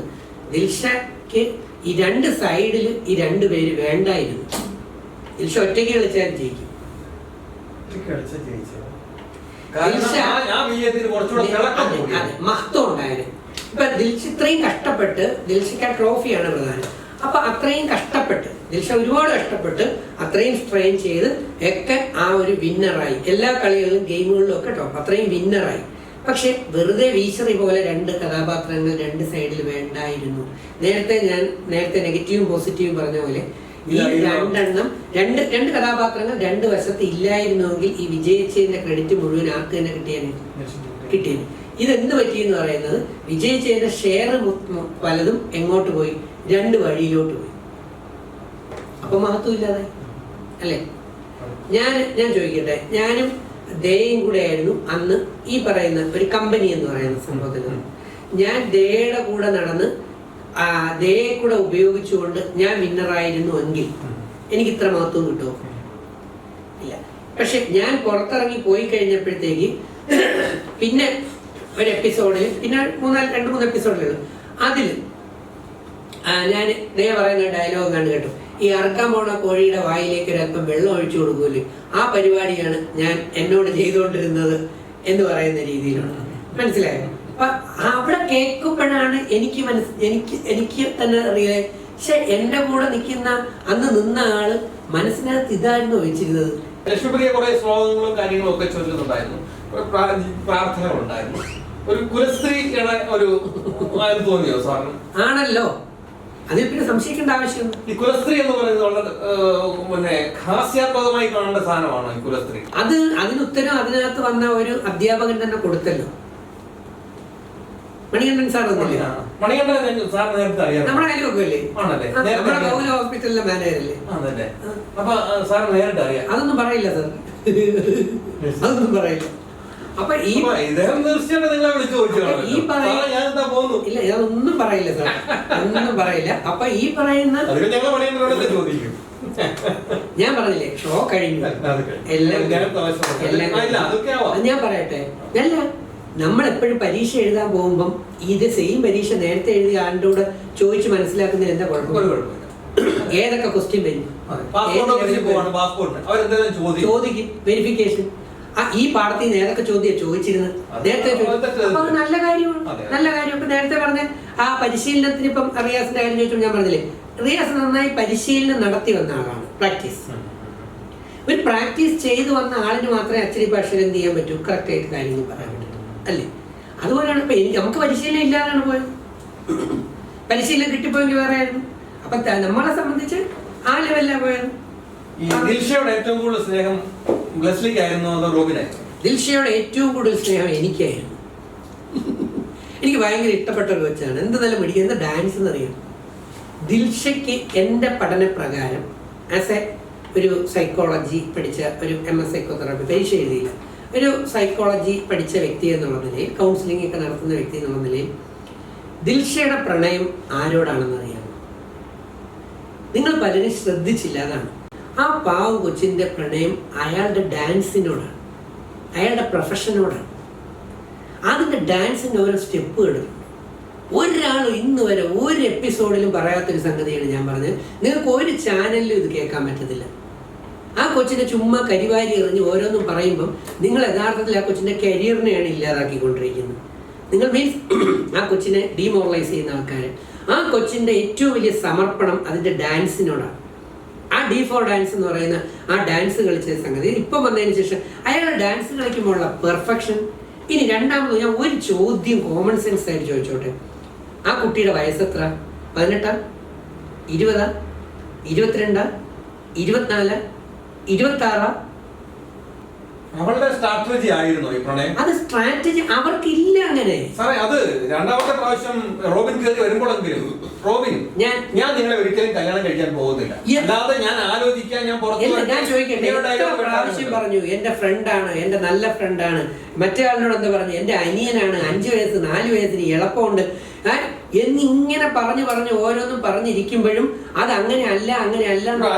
ദിൽഷയ്ക്ക് ഈ രണ്ട് സൈഡിൽ ഈ രണ്ടുപേര് വേണ്ടായിരുന്നു. ദിൽഷ ഒറ്റയ്ക്ക് കളിച്ചാൽ ജയിക്കും. മഹത്വം ഉണ്ടായിരുന്നു. ഇപ്പൊ ദിൽഷ ഇത്രയും കഷ്ടപ്പെട്ട്, ദിൽഷയ്ക്ക് ആ ട്രോഫിയാണ് പ്രധാനം. അപ്പൊ അത്രയും കഷ്ടപ്പെട്ട് ദിൽഷ ഒരുപാട് കഷ്ടപ്പെട്ട് അത്രയും സ്ട്രെയിൻ ചെയ്ത് ഒക്കെ ആ ഒരു വിന്നറായി. എല്ലാ കളികളിലും ഗെയിമുകളിലും ഒക്കെ അത്രയും വിന്നറായി. പക്ഷെ വെറുതെ വീശറി പോലെ രണ്ട് കഥാപാത്രങ്ങൾ രണ്ട് സൈഡിൽ വേണ്ടായിരുന്നു. നേരത്തെ നെഗറ്റീവും പോസിറ്റീവും പറഞ്ഞ പോലെ ഈ രണ്ട് കഥാപാത്രങ്ങൾ രണ്ട് വശത്ത് ഇല്ലായിരുന്നുവെങ്കിൽ ഈ വിജയിച്ചതിന്റെ ക്രെഡിറ്റ് മുഴുവൻ ആർക്ക് തന്നെ കിട്ടിയേനെ. ഇതെന്ത് പറ്റിയെന്ന് പറയുന്നത്, വിജയിച്ചതിന്റെ ഷെയർ പലതും എങ്ങോട്ട് പോയി? രണ്ട് വഴിയിലോട്ട് പോയി. അപ്പൊ മഹത്വം ഇല്ലാതെ അല്ലേ? ഞാൻ ചോദിക്കട്ടെ, ഞാനും ദയയും കൂടെ ആയിരുന്നു അന്ന് ഈ പറയുന്ന ഒരു കമ്പനി എന്ന് പറയുന്ന സംഭവത്തിൽ. ഞാൻ ദയയുടെ കൂടെ നടന്ന് ദയയെ കൂടെ ഉപയോഗിച്ചുകൊണ്ട് ഞാൻ വിന്നറായിരുന്നു എങ്കിൽ എനിക്ക് ഇത്ര മഹത്വം കിട്ടുമോ? ഇല്ല. പക്ഷെ ഞാൻ പുറത്തിറങ്ങി പോയി കഴിഞ്ഞപ്പോഴത്തേക്ക് പിന്നെ ഒരു എപ്പിസോഡിൽ, പിന്നെ 2-3 എപ്പിസോഡിലുള്ളൂ, അതിൽ ഞാൻ ദയ പറയുന്ന ഡയലോഗ് കണ്ടു കേട്ടോ, ഈ അറക്കാൻ പോണ കോഴിയുടെ വായിലേക്ക് ഒരല്പം വെള്ളം ഒഴിച്ചു കൊടുക്കൂലേ, ആ പരിപാടിയാണ് ഞാൻ എന്നോട് ചെയ്തുകൊണ്ടിരുന്നത് എന്ന് പറയുന്ന രീതിയിലാണ്. മനസ്സിലായോ? അപ്പൊ അവിടെ കേൾക്കുമ്പോഴാണ് എനിക്ക് തന്നെ റിയലൈസ്, പക്ഷെ എന്റെ കൂടെ നിൽക്കുന്ന അന്ന് നിന്ന ആള് മനസ്സിനകത്ത് ഇതായിരുന്നു വെച്ചിരുന്നത്. ലക്ഷ്മിപ്രിയ കുറെ ശ്ലോകങ്ങളും കാര്യങ്ങളും ഒക്കെ ചൊല്ലുന്നുണ്ടായിരുന്നു, പ്രാർത്ഥനകളുണ്ടായിരുന്നു. ഒരു കുലസ്ത്രീയുടെ ഒരു തോന്നിയോ സാറിന്? ആണല്ലോ, അതിൽ പിന്നെ സംശയിക്കേണ്ട ആവശ്യം. ഈ കുലസ്ത്രീ എന്ന് പറയുന്നത് വളരെ പിന്നെ ഹാസ്യാത്മകമായി കാണേണ്ട സാധനമാണോ ഈ കുലസ്ത്രീ? അതിനുത്തരം അതിനകത്ത് വന്ന ഒരു അധ്യാപകൻ തന്നെ കൊടുത്തല്ലോ, മണികണ്ഠൻ സാർ. മണികണ്ഠൻ സാർ നേരത്തെ അറിയാം, നമ്മുടെ അയൽവക്കം അല്ലേ? ആണല്ലേ? നമ്മുടെ ഗൗല ഹോസ്പിറ്റലിലെ മാനേജരല്ലേ? ആണല്ലേ? അപ്പൊ സാർ നേരിട്ട് അറിയാം. അതൊന്നും പറയില്ല സാർ, അതൊന്നും പറയില്ല. അപ്പൊ ഈ ഇല്ല, അതൊന്നും പറയില്ല സാർ, ഒന്നും പറയില്ല. അപ്പൊ ഈ പറയുന്ന ഞാൻ പറഞ്ഞില്ലേ, ഷോ കഴിഞ്ഞു എല്ലാം. ഞാൻ പറയട്ടെ, അല്ല, നമ്മളെപ്പോഴും പരീക്ഷ എഴുതാൻ പോകുമ്പം ഇത് സെയിം പരീക്ഷ നേരത്തെ എഴുതിയ ആളുടെ കൂടെ ചോദിച്ച് മനസ്സിലാക്കുന്നതിന് എന്താ കുഴപ്പം? ഏതൊക്കെ ക്വസ്റ്റ്യൻ വരും ചോദിക്കും, വെരിഫിക്കേഷൻ. ഈ പാടത്തിൽ നിന്ന് ഏതൊക്കെ ചോദ്യം ചോദിച്ചിരുന്നത് നേരത്തെ അപ്പൊ നല്ല കാര്യമാണ്, നല്ല കാര്യം. ഇപ്പൊ നേരത്തെ പറഞ്ഞ ആ പരിശീലനത്തിന് ഇപ്പം റിയാസിന്റെ കാര്യം ചോദിച്ചപ്പോൾ ഞാൻ പറഞ്ഞില്ലേ, റിയാസ് നന്നായി പരിശീലനം നടത്തി വന്ന ആളാണ്. ഒരു പ്രാക്ടീസ് ചെയ്തു വന്ന ആളിന് മാത്രമേ അച്ചടി ഭാഷയിൽ എന്ത് ചെയ്യാൻ പറ്റൂ, കറക്റ്റ് ആയിട്ട് കാര്യങ്ങൾ പറയാൻ പറ്റൂ, അല്ലേ? അതുപോലെയാണ് ഇപ്പൊ നമുക്ക് പരിശീലനം ഇല്ലാതാണ് പോയത്, പരിശീലനം കിട്ടിപ്പോയെങ്കിൽ വേറെ ആയിരുന്നു. അപ്പൊ നമ്മളെ സംബന്ധിച്ച് ആ ലെവലിലാണ് പോയത്. ദിൽഷയോട് ഏറ്റവും കൂടുതൽ സ്നേഹം ലെസ്ലിക്കായിരുന്നു അതോ റോബിനായിരുന്നു? ദിൽഷയോട് ഏറ്റവും കൂടുതൽ സ്നേഹം എനിക്കായിരുന്നു. എനിക്ക് ഭയങ്കര ഇഷ്ടപ്പെട്ട ഒരു കൊച്ചാണ്. എന്ത് നല്ല പഠിക്കുക, എന്ത് ഡാൻസ് എന്നറിയാം. ദിൽഷയ്ക്ക് എൻ്റെ പഠനപ്രകാരം ആസ് എ ഒരു സൈക്കോളജി പഠിച്ച ഒരു MS സൈക്കോതെറാപ്പി, പരീക്ഷ എഴുതിയില്ല, ഒരു സൈക്കോളജി പഠിച്ച വ്യക്തി എന്നുള്ള നിലയിൽ, കൗൺസിലിംഗ് ഒക്കെ നടത്തുന്ന വ്യക്തി എന്നുള്ള നിലയിൽ ദിൽഷയുടെ പ്രണയം ആരോടാണെന്നറിയാം. നിങ്ങൾ പലരും ശ്രദ്ധിച്ചില്ല, അതാണ്. ആ പാവം കൊച്ചിൻ്റെ പ്രണയം അയാളുടെ ഡാൻസിനോടാണ്, അയാളുടെ പ്രൊഫഷനോടാണ്. അതിൻ്റെ ഡാൻസിൻ്റെ ഓരോ സ്റ്റെപ്പുകളും ഒരാൾ ഇന്ന് വരെ ഒരു എപ്പിസോഡിലും പറയാത്തൊരു സംഗതിയാണ് ഞാൻ പറഞ്ഞത്. നിങ്ങൾക്ക് ഒരു ചാനലിലും ഇത് കേൾക്കാൻ പറ്റത്തില്ല. ആ കൊച്ചിനെ ചുമ്മാ കരിവാരി എറിഞ്ഞ് ഓരോന്നും പറയുമ്പം നിങ്ങൾ യഥാർത്ഥത്തിൽ ആ കൊച്ചിൻ്റെ കരിയറിനെയാണ് ഇല്ലാതാക്കിക്കൊണ്ടിരിക്കുന്നത്. നിങ്ങൾ മീൻസ് ആ കൊച്ചിനെ ഡീമോറലൈസ് ചെയ്യുന്ന ആൾക്കാർ. ആ കൊച്ചിൻ്റെ ഏറ്റവും വലിയ സമർപ്പണം അതിൻ്റെ ഡാൻസിനോടാണ്. ആ D4 ഡാൻസ് എന്ന് പറയുന്ന ആ ഡാൻസ് കളിച്ച സംഗതി ഇപ്പം വന്നതിന് ശേഷം അയാളുടെ ഡാൻസ് കളിക്കുമ്പോഴുള്ള പെർഫെക്ഷൻ. ഇനി രണ്ടാമത് ഞാൻ ഒരു ചോദ്യം കോമൺ സെൻസ് ആയിട്ട് ചോദിച്ചോട്ടെ, ആ കുട്ടിയുടെ വയസ്സെത്ര? 18, 20, 22, 24, 26? അവളുടെ സ്ട്രാറ്റജി ആയിരുന്നു ഈ പ്രണയം. അത് സ്ട്രാറ്റജി അവർക്കില്ല അങ്ങനെ. സാറേ, അത് രണ്ടാമത്തെ പ്രാവശ്യം റോബിൻ കയറി വരുമ്പോഴെങ്കിലും റോബിൻ, ഞാൻ നിങ്ങളെ ഒരിക്കലും കല്യാണം കഴിക്കാൻ പോകുന്നില്ല, അല്ലാതെ ഞാൻ ആലോചിക്കാൻ ഞാൻ ചോദിക്കട്ടെ, പ്രാവശ്യം പറഞ്ഞു എന്റെ ഫ്രണ്ടാണ്, എന്റെ നല്ല ഫ്രണ്ടാണ്. മറ്റേ ആളിനോട് എന്താ പറഞ്ഞു, എന്റെ അനിയനാണ്, 5 വയസ്സ് 4 വയസ്സിന് എളുപ്പമുണ്ട് എന്നിങ്ങനെ പറഞ്ഞു ഓരോന്നും പറഞ്ഞിരിക്കുമ്പോഴും അത് അങ്ങനെ അല്ല, അങ്ങനെ അല്ല.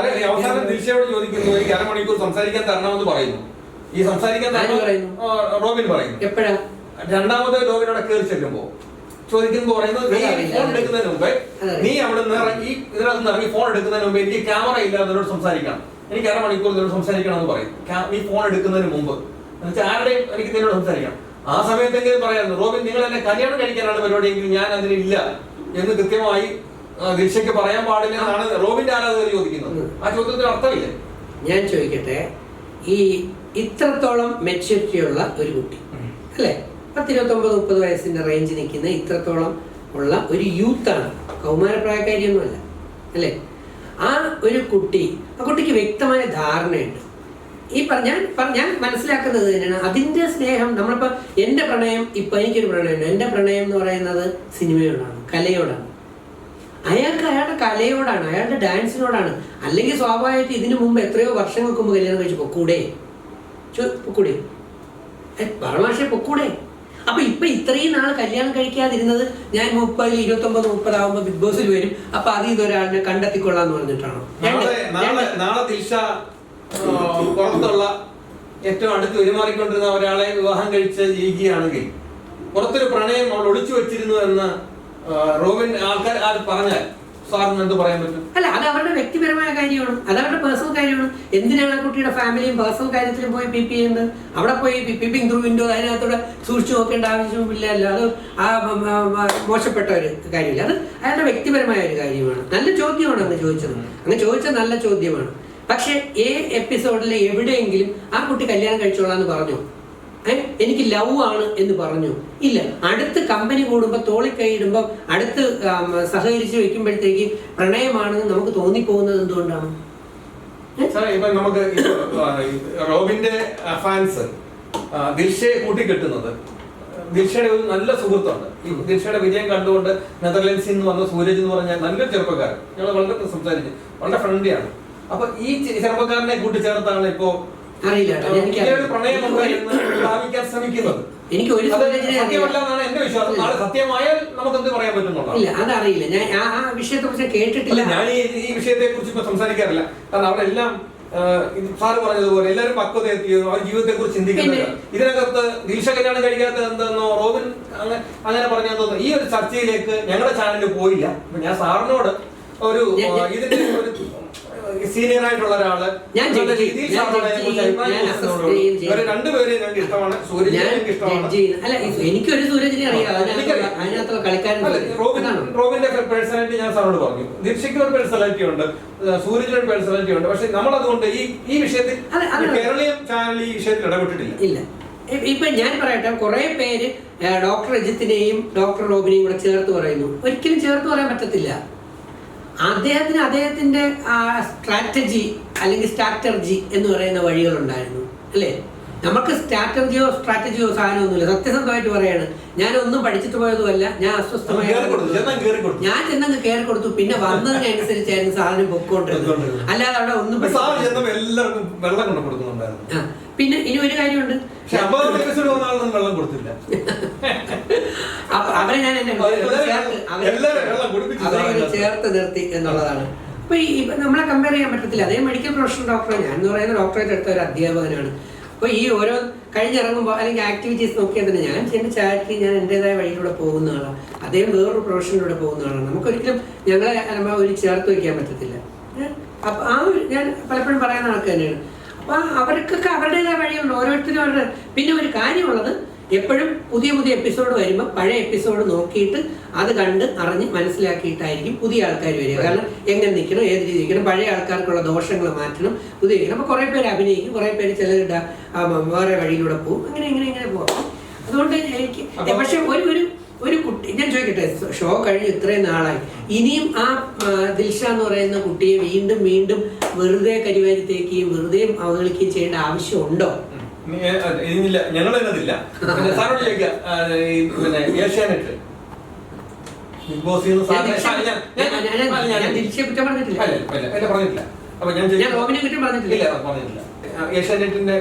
അവസാനം ദിൽഷയോട് ചോദിക്കുന്നു, എനിക്ക് അരമണിക്കൂർ സംസാരിക്കാൻ തരണമെന്ന് പറയുന്നു. ഈ സംസാരിക്കാൻ റോബിൻ പറയുന്നു. എപ്പോഴാ? രണ്ടാമത് റോബിനോടെ കയറി ചെല്ലുമ്പോ ചോദിക്കുമ്പോ പറയുന്നത്, ഫോൺ എടുക്കുന്നതിന് മുമ്പേ നീ അവിടെ നിന്ന് ഇറങ്ങി, ഇതിനകത്ത് ഇറങ്ങി ഫോൺ എടുക്കുന്നതിന് മുമ്പ് എനിക്ക് ക്യാമറ ഇല്ലാതെ നിന്നോട് സംസാരിക്കണം, എനിക്ക് അരമണിക്കൂർ നിന്നോട് സംസാരിക്കണം എന്ന് പറയും. നീ ഫോൺ എടുക്കുന്നതിന് മുമ്പ് എന്നുവെച്ചാൽ ആരുടെയും എനിക്ക് നിന്നോട് സംസാരിക്കണം. ആ സമയത്തെങ്കിലും പറയായിരുന്നു, റോബിൻ നിങ്ങൾ എന്നെ കല്യാണം കഴിക്കാനാണ് പരിപാടിയെങ്കിൽ ഞാൻ അതിനില്ല എന്ന് കൃത്യമായി ദിൽഷയ്ക്ക് പറയാൻ പാടില്ല എന്നാണ് റോബിന്റെ ആരാധകർ ചോദിക്കുന്നത്. ആ ചോദ്യത്തിന് അർത്ഥമില്ല. ഞാൻ ചോദിക്കട്ടെ, ഈ ഇത്രത്തോളം മെച്യൂരിറ്റിയുള്ള ഒരു കുട്ടി അല്ലേ, 19-30 വയസ്സിന്റെ റേഞ്ച് നിൽക്കുന്ന ഇത്രത്തോളം ഉള്ള ഒരു യൂത്താണ്, കൗമാരപ്രായക്കാരിയൊന്നുമല്ല അല്ലേ? ആ ഒരു കുട്ടി, ആ കുട്ടിക്ക് വ്യക്തമായ ധാരണയുണ്ട്. ഞാൻ മനസ്സിലാക്കുന്നത് തന്നെയാണ് അതിൻ്റെ സ്നേഹം. നമ്മളിപ്പോൾ എൻ്റെ പ്രണയം, ഇപ്പം എനിക്കൊരു പ്രണയമുണ്ട്. എൻ്റെ പ്രണയം എന്ന് പറയുന്നത് സിനിമയോടാണ്, കലയോടാണ്. അയാൾക്ക് അയാളുടെ കലയോടാണ്, അയാളുടെ ഡാൻസിനോടാണ്. അല്ലെങ്കിൽ സ്വാഭാവികമായിട്ട് ഇതിനു മുമ്പ് എത്രയോ വർഷങ്ങൾക്ക് മുമ്പ് കല്യാണം കഴിച്ച് പൊക്കൂടെ, പരമാശയെ പൊക്കൂടെ. അപ്പൊ ഇപ്പൊ ഇത്രയും നാൾ കല്യാണം കഴിക്കാതിരുന്നത് ഞാൻ 30, 29, 30 ആവുമ്പോ ബിഗ് ബോസിൽ വരും, അപ്പൊ അത് ഇതൊരാളിനെ കണ്ടെത്തിക്കൊള്ളാന്ന് പറഞ്ഞിട്ടാണോ? നാളെ ദിൽഷ പുറത്തുള്ള ഏറ്റവും അടുത്ത് പെരുമാറിക്കൊണ്ടിരുന്ന ഒരാളെ വിവാഹം കഴിച്ച് ജീവിക്കുകയാണെങ്കിൽ പുറത്തൊരു പ്രണയം അവൾ ഒളിച്ചു വെച്ചിരുന്നു എന്ന് റോബിൻ ആൾക്കാർ പറഞ്ഞാൽ സാറിന് എന്ത് പറയാൻ പറ്റും? അല്ല, അത് അവരുടെ വ്യക്തിപരമായ കാര്യമാണ്, അത് അവരുടെ പേഴ്സണൽ കാര്യമാണ്. എന്തിനാണ് ആ കുട്ടിയുടെ ഫാമിലിയും പേഴ്സണൽ കാര്യത്തിലും പോയി പി പി ചെയ്യുന്നത്? അവിടെ പോയി പീപ്പിംഗ് ത്രൂ വിൻഡോ അതിനകത്തൂടെ സൂക്ഷിച്ചു നോക്കേണ്ട ആവശ്യമില്ല. അല്ല, അത് ആ മോശപ്പെട്ട ഒരു കാര്യമില്ല, അത് അയാളുടെ വ്യക്തിപരമായ ഒരു കാര്യമാണ്. നല്ല ചോദ്യമാണ് അങ്ങ് ചോദിച്ചത്, അങ്ങ് ചോദിച്ചത് നല്ല ചോദ്യമാണ്. പക്ഷെ എപ്പിസോഡിൽ എവിടെയെങ്കിലും ആ കുട്ടി കല്യാണം കഴിച്ചോളാന്ന് പറഞ്ഞു, എനിക്ക് ലവ് ആണ് എന്ന് പറഞ്ഞു? ഇല്ല. അടുത്ത് കമ്പനി കൂടുമ്പോൾ തോളിക്കൈയിടുമ്പോൾ അടുത്ത് സഹകരിച്ച് വെക്കുമ്പോഴത്തേക്ക് പ്രണയമാണെന്ന് നമുക്ക് തോന്നിപ്പോകുന്നത് എന്തുകൊണ്ടാണ്? ഇപ്പൊ നമുക്ക് റോബിന്റെ ഫാൻസ് ദിൽഷയെ കൂട്ടിക്കെട്ടുന്നത്, ദിൽഷയുടെ ഒരു നല്ല സുഹൃത്തുണ്ട്. ഈ ദിൽഷയുടെ വിജയം കണ്ടുകൊണ്ട് നെതർലൻഡ്സിൽ നിന്ന് വന്ന സൂരജ് എന്ന് പറഞ്ഞാൽ നല്ലൊരു ചെറുപ്പക്കാരൻ, ഞങ്ങൾ വളരെ സംസാരിച്ച് വളരെ ഫ്രണ്ട്ലിയാണ്. അപ്പൊ ഈ ചെറുപ്പക്കാരനെ കൂട്ടിച്ചേർത്താണ് ഇപ്പോ പ്രണയമുണ്ട് എന്ന് സ്ഥാപിക്കാൻ ശ്രമിക്കുന്നത്. എനിക്ക് ഒരു സത്യമല്ലെന്നാണ് എന്റെ വിശ്വാസം. നാളെ സത്യമായാൽ നമുക്ക് എന്ത് പറയാൻ പറ്റുന്നുണ്ടോ? ഇല്ല, അതറിയില്ല. ഞാൻ ആ വിഷയത്തെ കുറിച്ച് കേട്ടിട്ടില്ല. ഞാൻ ഈ വിഷയത്തെ കുറിച്ച് ഇപ്പൊ സംസാരിക്കാറില്ല. കാരണം അവിടെ എല്ലാം സാറ് പറഞ്ഞതുപോലെ എല്ലാവരും പക്വത എത്തിയോ അവർ ജീവിതത്തെ കുറിച്ച് ചിന്തിക്കുന്നില്ല. ഇതിനകത്ത് ദിൽഷ കല്യാണം കഴിക്കാത്ത എന്തെന്നോ റോബിൻ അങ്ങനെ പറഞ്ഞെന്നോ ഈ ഒരു ചർച്ചയിലേക്ക് ഞങ്ങളുടെ ചാനലിൽ പോയില്ല. ഞാൻ സാറിനോട് ഒരു ഇതിന്റെ ഒരു സീനിയർ ആയിട്ടുള്ള ഒരാള് രണ്ടുപേരെയും ഞങ്ങൾക്ക് ഇഷ്ടമാണ്. സൂരജിനെ ഇഷ്ടമാണ്. അല്ല, എനിക്കൊരു സൂരജിനെ അറിയാം, അതിനകത്തുള്ള കളിക്കാരൻ. റോബിന്റെ പേഴ്സണാലിറ്റി ഞാൻ സാറിനോട് പറഞ്ഞു. ദീക്ഷയ്ക്ക് ഒരു പേഴ്സണാലിറ്റി ഉണ്ട്, സൂരജിന് ഒരു പേഴ്സണാലിറ്റി ഉണ്ട്. പക്ഷെ നമ്മൾ അതുകൊണ്ട് ഈ വിഷയത്തിൽ കേരളീയം ചാനൽ ഈ വിഷയത്തിൽ ഇടപെട്ടിട്ടില്ല. ഇല്ല. ഇപ്പൊ ഞാൻ പറയട്ടെ, കുറെ പേര് ഡോക്ടർ രജിത്തിനെയും ഡോക്ടർ റോബിനെയും കൂടെ ചേർത്ത് പറയുന്നു. ഒരിക്കലും ചേർത്ത് പറയാൻ പറ്റത്തില്ല. അദ്ദേഹത്തിന്റെ സ്ട്രാറ്റജി അല്ലെങ്കിൽ സ്ട്രാറ്റർജി എന്ന് പറയുന്ന വഴികളുണ്ടായിരുന്നു, അല്ലേ? നമുക്ക് സ്ട്രാറ്റജിയോ സാധനമൊന്നുമില്ല. സത്യസന്ധമായിട്ട് പറയാണ്, ഞാനൊന്നും പഠിച്ചിട്ട് പോയതുമല്ല, ഞാൻ അസ്വസ്ഥമായി ഞാൻ ചെന്നങ്ങ് കയറി കൊടുത്തു. പിന്നെ വന്നതിനനുസരിച്ചായിരുന്നു സാധനം പൊക്കോണ്ടിരുന്നത്, അല്ലാതെ അവിടെ ഒന്നും പിന്നെ ഇനി ഒരു കാര്യമുണ്ട്, അവരെ ഞാൻ അവരെ ചേർത്ത് നിർത്തി എന്നുള്ളതാണ്. അപ്പൊ നമ്മളെ കമ്പയർ ചെയ്യാൻ പറ്റത്തില്ല. അതേ മെഡിക്കൽ പ്രൊഫഷണൽ ഡോക്ടർ, ഞാൻ എന്ന് പറയുന്ന ഡോക്ടറേറ്റ് എടുത്ത ഒരു അധ്യാപകനാണ്. അപ്പൊ ഈ ഓരോ കഴിഞ്ഞിറങ്ങുമ്പോൾ അല്ലെങ്കിൽ ആക്ടിവിറ്റീസ് നോക്കിയാൽ തന്നെ ഞാൻ എന്റെ ചാരിറ്റി, ഞാൻ എന്റേതായ വഴിയിലൂടെ പോകുന്ന ആളാണ്, അദ്ദേഹം വേറൊരു പ്രൊഫഷനിലൂടെ പോകുന്ന ആളാണ്. നമുക്കൊരിക്കലും ഞങ്ങളെ ഒരു ചേർത്ത് വയ്ക്കാൻ പറ്റത്തില്ല. അപ്പൊ ഞാൻ പലപ്പോഴും പറയുന്ന ആൾക്ക് തന്നെയാണ്. അപ്പൊ അവർക്കൊക്കെ അവരുടേതായ വഴിയുണ്ട്, ഓരോരുത്തരും അവരുടെ. പിന്നെ ഒരു കാര്യമുള്ളത്, എപ്പോഴും പുതിയ എപ്പിസോഡ് വരുമ്പോൾ പഴയ എപ്പിസോഡ് നോക്കിയിട്ട് അത് കണ്ട് അറിഞ്ഞ് മനസ്സിലാക്കിയിട്ടായിരിക്കും പുതിയ ആൾക്കാർ വരിക. കാരണം എങ്ങനെ നിൽക്കണം, ഏത് രീതി നിൽക്കണം, പഴയ ആൾക്കാർക്കുള്ള ദോഷങ്ങൾ മാറ്റണം, പുതിയ നിൽക്കണം. അപ്പോൾ കുറേ പേര് അഭിനയിക്കും, കുറേ പേര് ചിലരുടെ വേറെ വഴിയിലൂടെ പോകും, അങ്ങനെ പോകും. അതുകൊണ്ട് എനിക്ക് പക്ഷെ ഒരു കുട്ടി, ഞാൻ ചോദിക്കട്ടെ, ഷോ കഴിഞ്ഞ് ഇത്രയും നാളായി, ഇനിയും ആ ദിൽഷ എന്ന് പറയുന്ന കുട്ടിയെ വീണ്ടും വെറുതെ കരിവാരിത്തേക്കുകയും വെറുതെ അവഗണിക്കുകയും ചെയ്യേണ്ട ആവശ്യമുണ്ടോ? ഇല്ല, ഞങ്ങൾ എന്നതില്ല. സാറോട് ചോദിക്കാം, പിന്നെ ഏഷ്യാനെറ്റ് ബിഗ് ബോസ് പറഞ്ഞിട്ടില്ല. അപ്പൊ ഞാൻ പറഞ്ഞിട്ടില്ല. ഏഷ്യാനെറ്റിന്റെ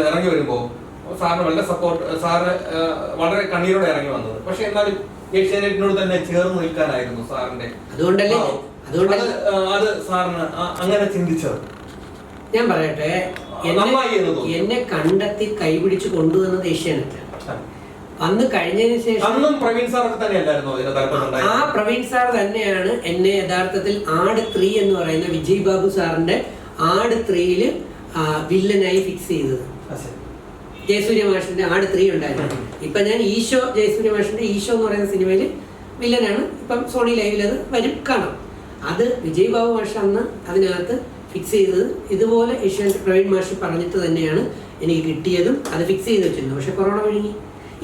ഇറങ്ങി വരുമ്പോ സാറിന് വളരെ സപ്പോർട്ട്, സാറ് വളരെ കണ്ണീരോടെ ഇറങ്ങി വന്നത്. പക്ഷെ എന്നാലും ഏഷ്യാനെറ്റിനോട് തന്നെ ചേർന്ന് നിൽക്കാനായിരുന്നു സാറിന്റെ. അത് സാറിന് അങ്ങനെ ചിന്തിച്ചത്. ഞാൻ പറയട്ടെ, എന്നെ കണ്ടെത്തി കൈപിടിച്ച് കൊണ്ടുവന്നത് ഏഷ്യാനെറ്റ്. അന്ന് കഴിഞ്ഞതിന് ശേഷം ആ പ്രവീൺ സാർ തന്നെയാണ് എന്നെ യഥാർത്ഥത്തിൽ ആട് 3 എന്ന് പറയുന്ന വിജയ് ബാബു സാറിന്റെ ആട് 3 വില്ലനായി ഫിക്സ് ചെയ്തത്. ജയസൂര്യ മാഷിന്റെ ആട് 3 ഉണ്ടായിരുന്നു. ഇപ്പൊ ഞാൻ ജയസൂര്യ മാഷിന്റെ ഈശോ എന്ന് പറയുന്ന സിനിമയിൽ വില്ലനാണ്. ഇപ്പം സോണി ലൈവിൽ അത് വരും, കാണാം. അത് വിജയ് ബാബു മാഷ് അന്ന് അതിനകത്ത് ഫിക്സ് ചെയ്തത് ഇതുപോലെ ഏഷ്യാനെറ്റ് പ്രവീൺ മാഷ് പറഞ്ഞിട്ട് തന്നെയാണ് എനിക്ക് കിട്ടിയതും. അത് ഫിക്സ് ചെയ്ത് വെച്ചിരുന്നു. പക്ഷെ കൊറോണ വിഴുങ്ങി.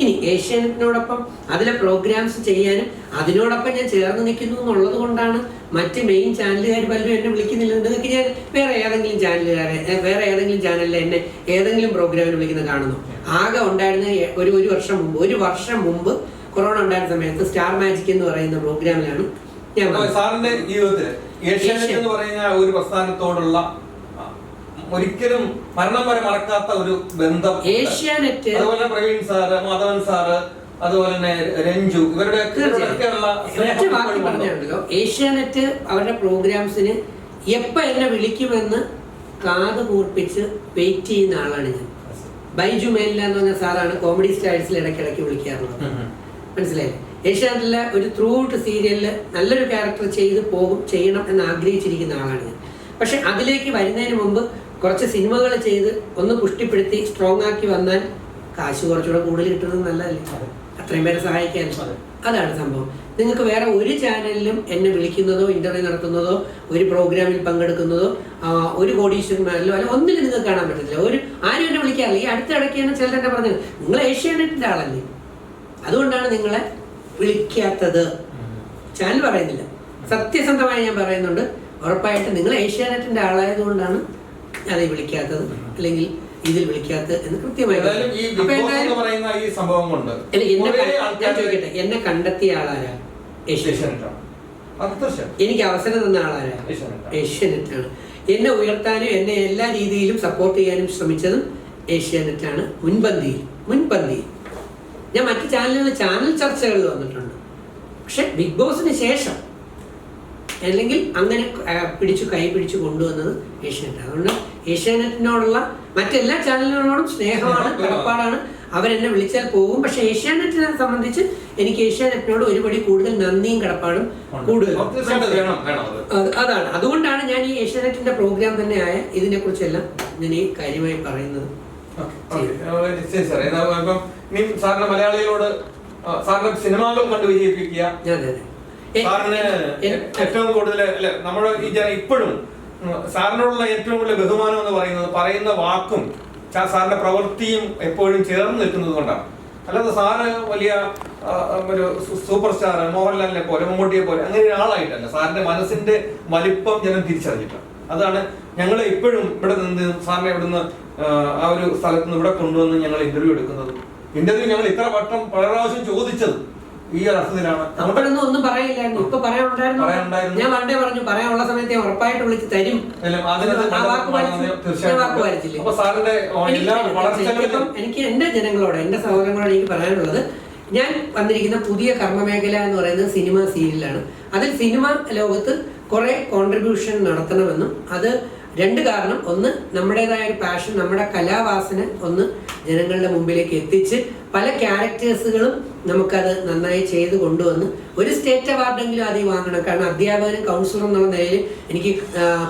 ഇനി ഏഷ്യാനെറ്റിനോടൊപ്പം അതിലെ പ്രോഗ്രാംസ് ചെയ്യാനും അതിനോടൊപ്പം ഞാൻ ചേർന്ന് നിൽക്കുന്നു എന്നുള്ളത് കൊണ്ടാണ് മറ്റ് മെയിൻ ചാനലുകാർ പലരും എന്നെ വിളിക്കുന്നില്ല. നിങ്ങൾക്ക് ഞാൻ വേറെ ഏതെങ്കിലും ചാനലിൽ എന്നെ ഏതെങ്കിലും പ്രോഗ്രാമിന് വിളിക്കുന്നത് കാണുന്നു? ആകെ ഉണ്ടായിരുന്ന ഒരു വർഷം മുമ്പ് കൊറോണ ഉണ്ടായിരുന്ന സമയത്ത് സ്റ്റാർ മാജിക് എന്ന് പറയുന്ന പ്രോഗ്രാമിലാണ് ഞാൻ. സാറിന്റെ ജീവിതത്തിൽ ഏഷ്യാനെറ്റ് എന്ന് പറയുന്ന ഒരു പ്രസ്ഥാനത്തോടുള്ള ഒരിക്കലും മരണം വരെ മറക്കാത്ത ഒരു ബന്ധം ഏഷ്യാനെറ്റ്, അതുപോലെ പ്രവീൺ സാറ്, മാധവൻ സാറ്, അതുപോലെ തന്നെ രഞ്ജു, ഇവരുടെ പറഞ്ഞുണ്ടല്ലോ. ഏഷ്യാനെറ്റ് അവരുടെ പ്രോഗ്രാംസിന് എപ്പോ എന്നെ വിളിക്കുമെന്ന് കാത് കൂർപ്പിച്ച് വെയിറ്റ് ചെയ്യുന്ന ആളാണ് ഞാൻ. ബൈജു മേലില്ല എന്ന് പറഞ്ഞ സാറാണ് കോമഡി സ്റ്റാഴ്സിൽ ഇടയ്ക്കിടയ്ക്ക് വിളിക്കാറുള്ളത്. മനസ്സിലായില്ലേ? ഏഷ്യാനെറ്റിലെ ഒരു ത്രൂ ഔട്ട് സീരിയലിൽ നല്ലൊരു ക്യാരക്ടർ ചെയ്യണം എന്ന് ആഗ്രഹിച്ചിരിക്കുന്ന ആളാണ് ഞാൻ. പക്ഷെ അതിലേക്ക് വരുന്നതിന് മുമ്പ് കുറച്ച് സിനിമകൾ ചെയ്ത് ഒന്ന് പുഷ്ടിപ്പെടുത്തി സ്ട്രോങ് ആക്കി വന്നാൽ കാശ് കുറച്ചുകൂടെ കൂടുതൽ കിട്ടുന്നത് നല്ലതല്ലേ, അത്രയും പേരെ സഹായിക്കാൻ. അതാണ് സംഭവം. നിങ്ങൾക്ക് വേറെ ഒരു ചാനലിലും എന്നെ വിളിക്കുന്നതോ ഇന്റർവ്യൂ നടത്തുന്നതോ ഒരു പ്രോഗ്രാമിൽ പങ്കെടുക്കുന്നതോ ഒരു കോടീശ്വരന്മാരിലോ അല്ല ഒന്നിലും നിങ്ങൾക്ക് കാണാൻ പറ്റത്തില്ല. ആരും എന്നെ വിളിക്കാറില്ല. ഈ അടുത്തിടയ്ക്കാണ് ചിലർ എന്നെ പറഞ്ഞത്, നിങ്ങൾ ഏഷ്യാനെറ്റിന്റെ ആളല്ലേ, അതുകൊണ്ടാണ് നിങ്ങളെ വിളിക്കാത്തത്. ചാനൽ പറയുന്നില്ല, സത്യസന്ധമായി ഞാൻ പറയുന്നുണ്ട്. ഉറപ്പായിട്ട് നിങ്ങൾ ഏഷ്യാനെറ്റിന്റെ ആളായതുകൊണ്ടാണ് ഞാൻ വിളിക്കാത്തത്, അല്ലെങ്കിൽ ഇതിൽ വിളിക്കാത്തത് എന്ന് കൃത്യമായി. ചോദിക്കട്ടെ, എന്നെ കണ്ടെത്തിയ ആളാരാ? ഏഷ്യാനെറ്റാണ്. എനിക്ക് അവസരം തന്ന ആളാരാ? ഏഷ്യാനെറ്റാണ്. എന്നെ ഉയർത്താനും എന്നെ എല്ലാ രീതിയിലും സപ്പോർട്ട് ചെയ്യാനും ശ്രമിച്ചതും ഏഷ്യാനെറ്റാണ്. മുൻപന്തിയിൽ ഞാൻ മറ്റു ചാനൽ ചർച്ചകളിൽ വന്നിട്ടുണ്ട്. പക്ഷെ ബിഗ് ബോസിന് ശേഷം അല്ലെങ്കിൽ അങ്ങനെ കൈ പിടിച്ചു കൊണ്ടുവന്നത് ഏഷ്യാനെറ്റ്. അതുകൊണ്ട് ഏഷ്യാനെറ്റിനോടുള്ള മറ്റെല്ലാ ചാനലുകളോടും സ്നേഹമാണ്, കടപ്പാടാണ്. അവരെന്നെ വിളിച്ചാൽ പോകും. പക്ഷെ ഏഷ്യാനെറ്റിനെ സംബന്ധിച്ച് എനിക്ക് ഏഷ്യാനെറ്റിനോട് ഒരുപടി കൂടുതൽ നന്ദിയും കടപ്പാടും കൂടുതൽ. അതാണ്, അതുകൊണ്ടാണ് ഞാൻ ഈ ഏഷ്യാനെറ്റിന്റെ പ്രോഗ്രാം തന്നെ ആയ ഇതിനെ കുറിച്ചെല്ലാം ഞാൻ ഈ കാര്യമായി പറയുന്നത്. സാറിന് മലയാളികളോട് സാറിന് സിനിമകൾ കണ്ടു വിജയിപ്പിക്കുക, സാറിന് ഏറ്റവും കൂടുതൽ നമ്മുടെ ഈ ഇപ്പോഴും സാറിനോടുള്ള ഏറ്റവും കൂടുതൽ ബഹുമാനം എന്ന് പറയുന്ന വാക്കും സാറിന്റെ പ്രവൃത്തിയും എപ്പോഴും ചേർന്ന് നിൽക്കുന്നത് കൊണ്ടാണ്. അല്ലാതെ സാറ് വലിയ ഒരു സൂപ്പർ സ്റ്റാർ മോഹൻലാലിനെ പോലെ മമ്മൂട്ടിയെ പോലെ അങ്ങനെ ഒരാളായിട്ടല്ല. സാറിന്റെ മനസ്സിന്റെ വലിപ്പം ജനം തിരിച്ചറിഞ്ഞിട്ടുണ്ട്. അതാണ് ഞങ്ങൾ ഇപ്പോഴും ഇവിടെ നിന്ന് സാറിനെ ഇവിടുന്ന് ആ ഒരു സ്ഥലത്ത് നിന്ന് ഇവിടെ കൊണ്ടുവന്ന് ഞങ്ങൾ ഇന്റർവ്യൂ എടുക്കുന്നത്. ഇന്റർവ്യൂ ഞങ്ങൾ ഇത്ര വട്ടം പല പ്രാവശ്യം ചോദിച്ചത് ഈ ഒരു അർത്ഥത്തിലാണ്. അപ്പോഴൊന്നും ഒന്നും പറയില്ലായിരുന്നു. ഇപ്പൊ പറയാനുണ്ടായിരുന്നു. ഞാൻ പണ്ടേ പറഞ്ഞു, പറയാനുള്ള സമയത്ത് ഉറപ്പായിട്ട് വിളിച്ച് തരും. എനിക്ക് എന്റെ ജനങ്ങളോട്, എന്റെ സഹോദരങ്ങളോട് എനിക്ക് പറയാനുള്ളത്, ഞാൻ വന്നിരിക്കുന്ന പുതിയ കർമ്മമേഖല എന്ന് പറയുന്നത് സിനിമ സീരിയലാണ്. അതിൽ സിനിമ ലോകത്ത് കുറെ കോൺട്രിബ്യൂഷൻ നടത്തണമെന്നും അത് രണ്ട് കാരണം. ഒന്ന്, നമ്മുടേതായ ഒരു പാഷൻ, നമ്മുടെ കലാവാസന ഒന്ന് ജനങ്ങളുടെ മുമ്പിലേക്ക് എത്തിച്ച് പല ക്യാരക്ടേഴ്സുകളും നമുക്കത് നന്നായി ചെയ്ത് കൊണ്ടുവന്ന് ഒരു സ്റ്റേറ്റ് അവാർഡെങ്കിലും ആദ്യം വാങ്ങണം. കാരണം അധ്യാപകനും കൗൺസിലറും എന്നുള്ള നിലയിൽ എനിക്ക്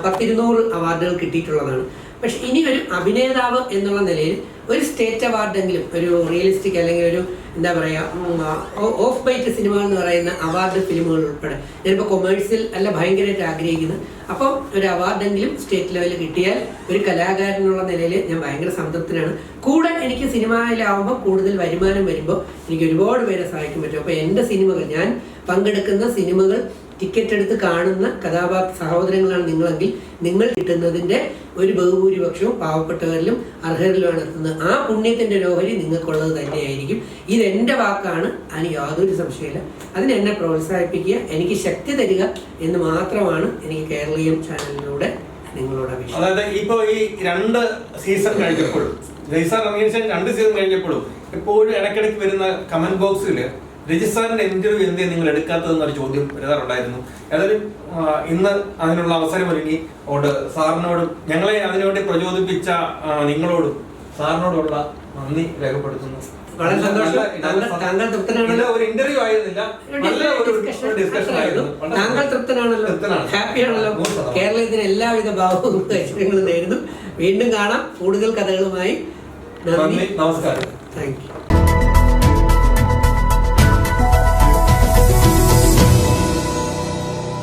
100-200 അവാർഡുകൾ കിട്ടിയിട്ടുള്ളതാണ്. പക്ഷെ ഇനി ഒരു അഭിനേതാവ് എന്നുള്ള നിലയിൽ ഒരു സ്റ്റേറ്റ് അവാർഡെങ്കിലും, ഒരു റിയലിസ്റ്റിക് അല്ലെങ്കിൽ ഒരു എന്താ പറയുക ഓഫ് ബൈറ്റ് സിനിമകൾ എന്ന് പറയുന്ന അവാർഡ് ഫിലിമുകൾ ഉൾപ്പെടെ ഞാനിപ്പോൾ കൊമേഴ്സ്യൽ അല്ല ഭയങ്കരമായിട്ട് ആഗ്രഹിക്കുന്നത്. അപ്പം ഒരു അവാർഡെങ്കിലും സ്റ്റേറ്റ് ലെവലിൽ കിട്ടിയാൽ ഒരു കലാകാരൻ എന്നുള്ള നിലയിൽ ഞാൻ ഭയങ്കര സംതൃപ്തനാണ്. കൂടെ എനിക്ക് സിനിമയിലാവുമ്പോൾ കൂടുതൽ വരുമാനം വരുമ്പോൾ എനിക്ക് ഒരുപാട് പേരെ സഹായിക്കാൻ പറ്റും. അപ്പോൾ എൻ്റെ സിനിമകൾ, ഞാൻ പങ്കെടുക്കുന്ന സിനിമകൾ ടിക്കറ്റ് എടുത്ത് കാണുന്ന സഹോദരങ്ങളാണ് നിങ്ങളെങ്കിൽ നിങ്ങൾ കിട്ടുന്നതിൻ്റെ ഒരു ബഹുഭൂരിപക്ഷവും പാവപ്പെട്ടവരിലും അർഹരിലുമാണ് എത്തുന്നത്. ആ പുണ്യത്തിൻ്റെ ഓഹരി നിങ്ങൾക്കുള്ളത് തന്നെയായിരിക്കും. ഇതെൻ്റെ വാക്കാണ്, അതിന് യാതൊരു സംശയമില്ല. അതിന് എന്നെ പ്രോത്സാഹിപ്പിക്കുക, എനിക്ക് ശക്തി തരിക എന്ന് മാത്രമാണ് എനിക്ക് കേരളീയം ചാനലിലൂടെ നിങ്ങളോട് അപേക്ഷ. അതായത് ഇപ്പോൾ ഈ 2 സീസൺ കഴിഞ്ഞപ്പോഴും 2 സീസൺ കഴിഞ്ഞപ്പോഴും എപ്പോഴും ഇടയ്ക്കിടയ്ക്ക് വരുന്ന കമന്റ് ബോക്സിൽ രജിസാറിന്റെ ഇന്റർവ്യൂ എന്തേ നിങ്ങൾ എടുക്കാത്തതെന്നൊരു ചോദ്യം വരാറുണ്ടായിരുന്നു. ഏതായാലും ഇന്ന് അതിനുള്ള അവസരം ഒരുങ്ങി സാറിനോടും ഞങ്ങളെ അതിനുവേണ്ടി പ്രചോദിപ്പിച്ച നിങ്ങളോടും സാറിനോടുള്ള നന്ദി രേഖപ്പെടുത്തുന്നു. വളരെ സന്തോഷം. ഒരു ഇന്റർവ്യൂ ആയിരുന്നില്ല, നല്ല ഒരു ഡിസ്കഷൻ ആയിരുന്നു. താങ്കൾ തൃപ്തനാണല്ലോ, ഹാപ്പിയാണല്ലോ. കേരളത്തിന് എല്ലാവിധ ഭാവവും ഐശ്വര്യങ്ങളും നേരുന്നു. വീണ്ടും കാണാം കൂടുതൽ കഥകളുമായി. നന്ദി, നമസ്കാരം. Thank you.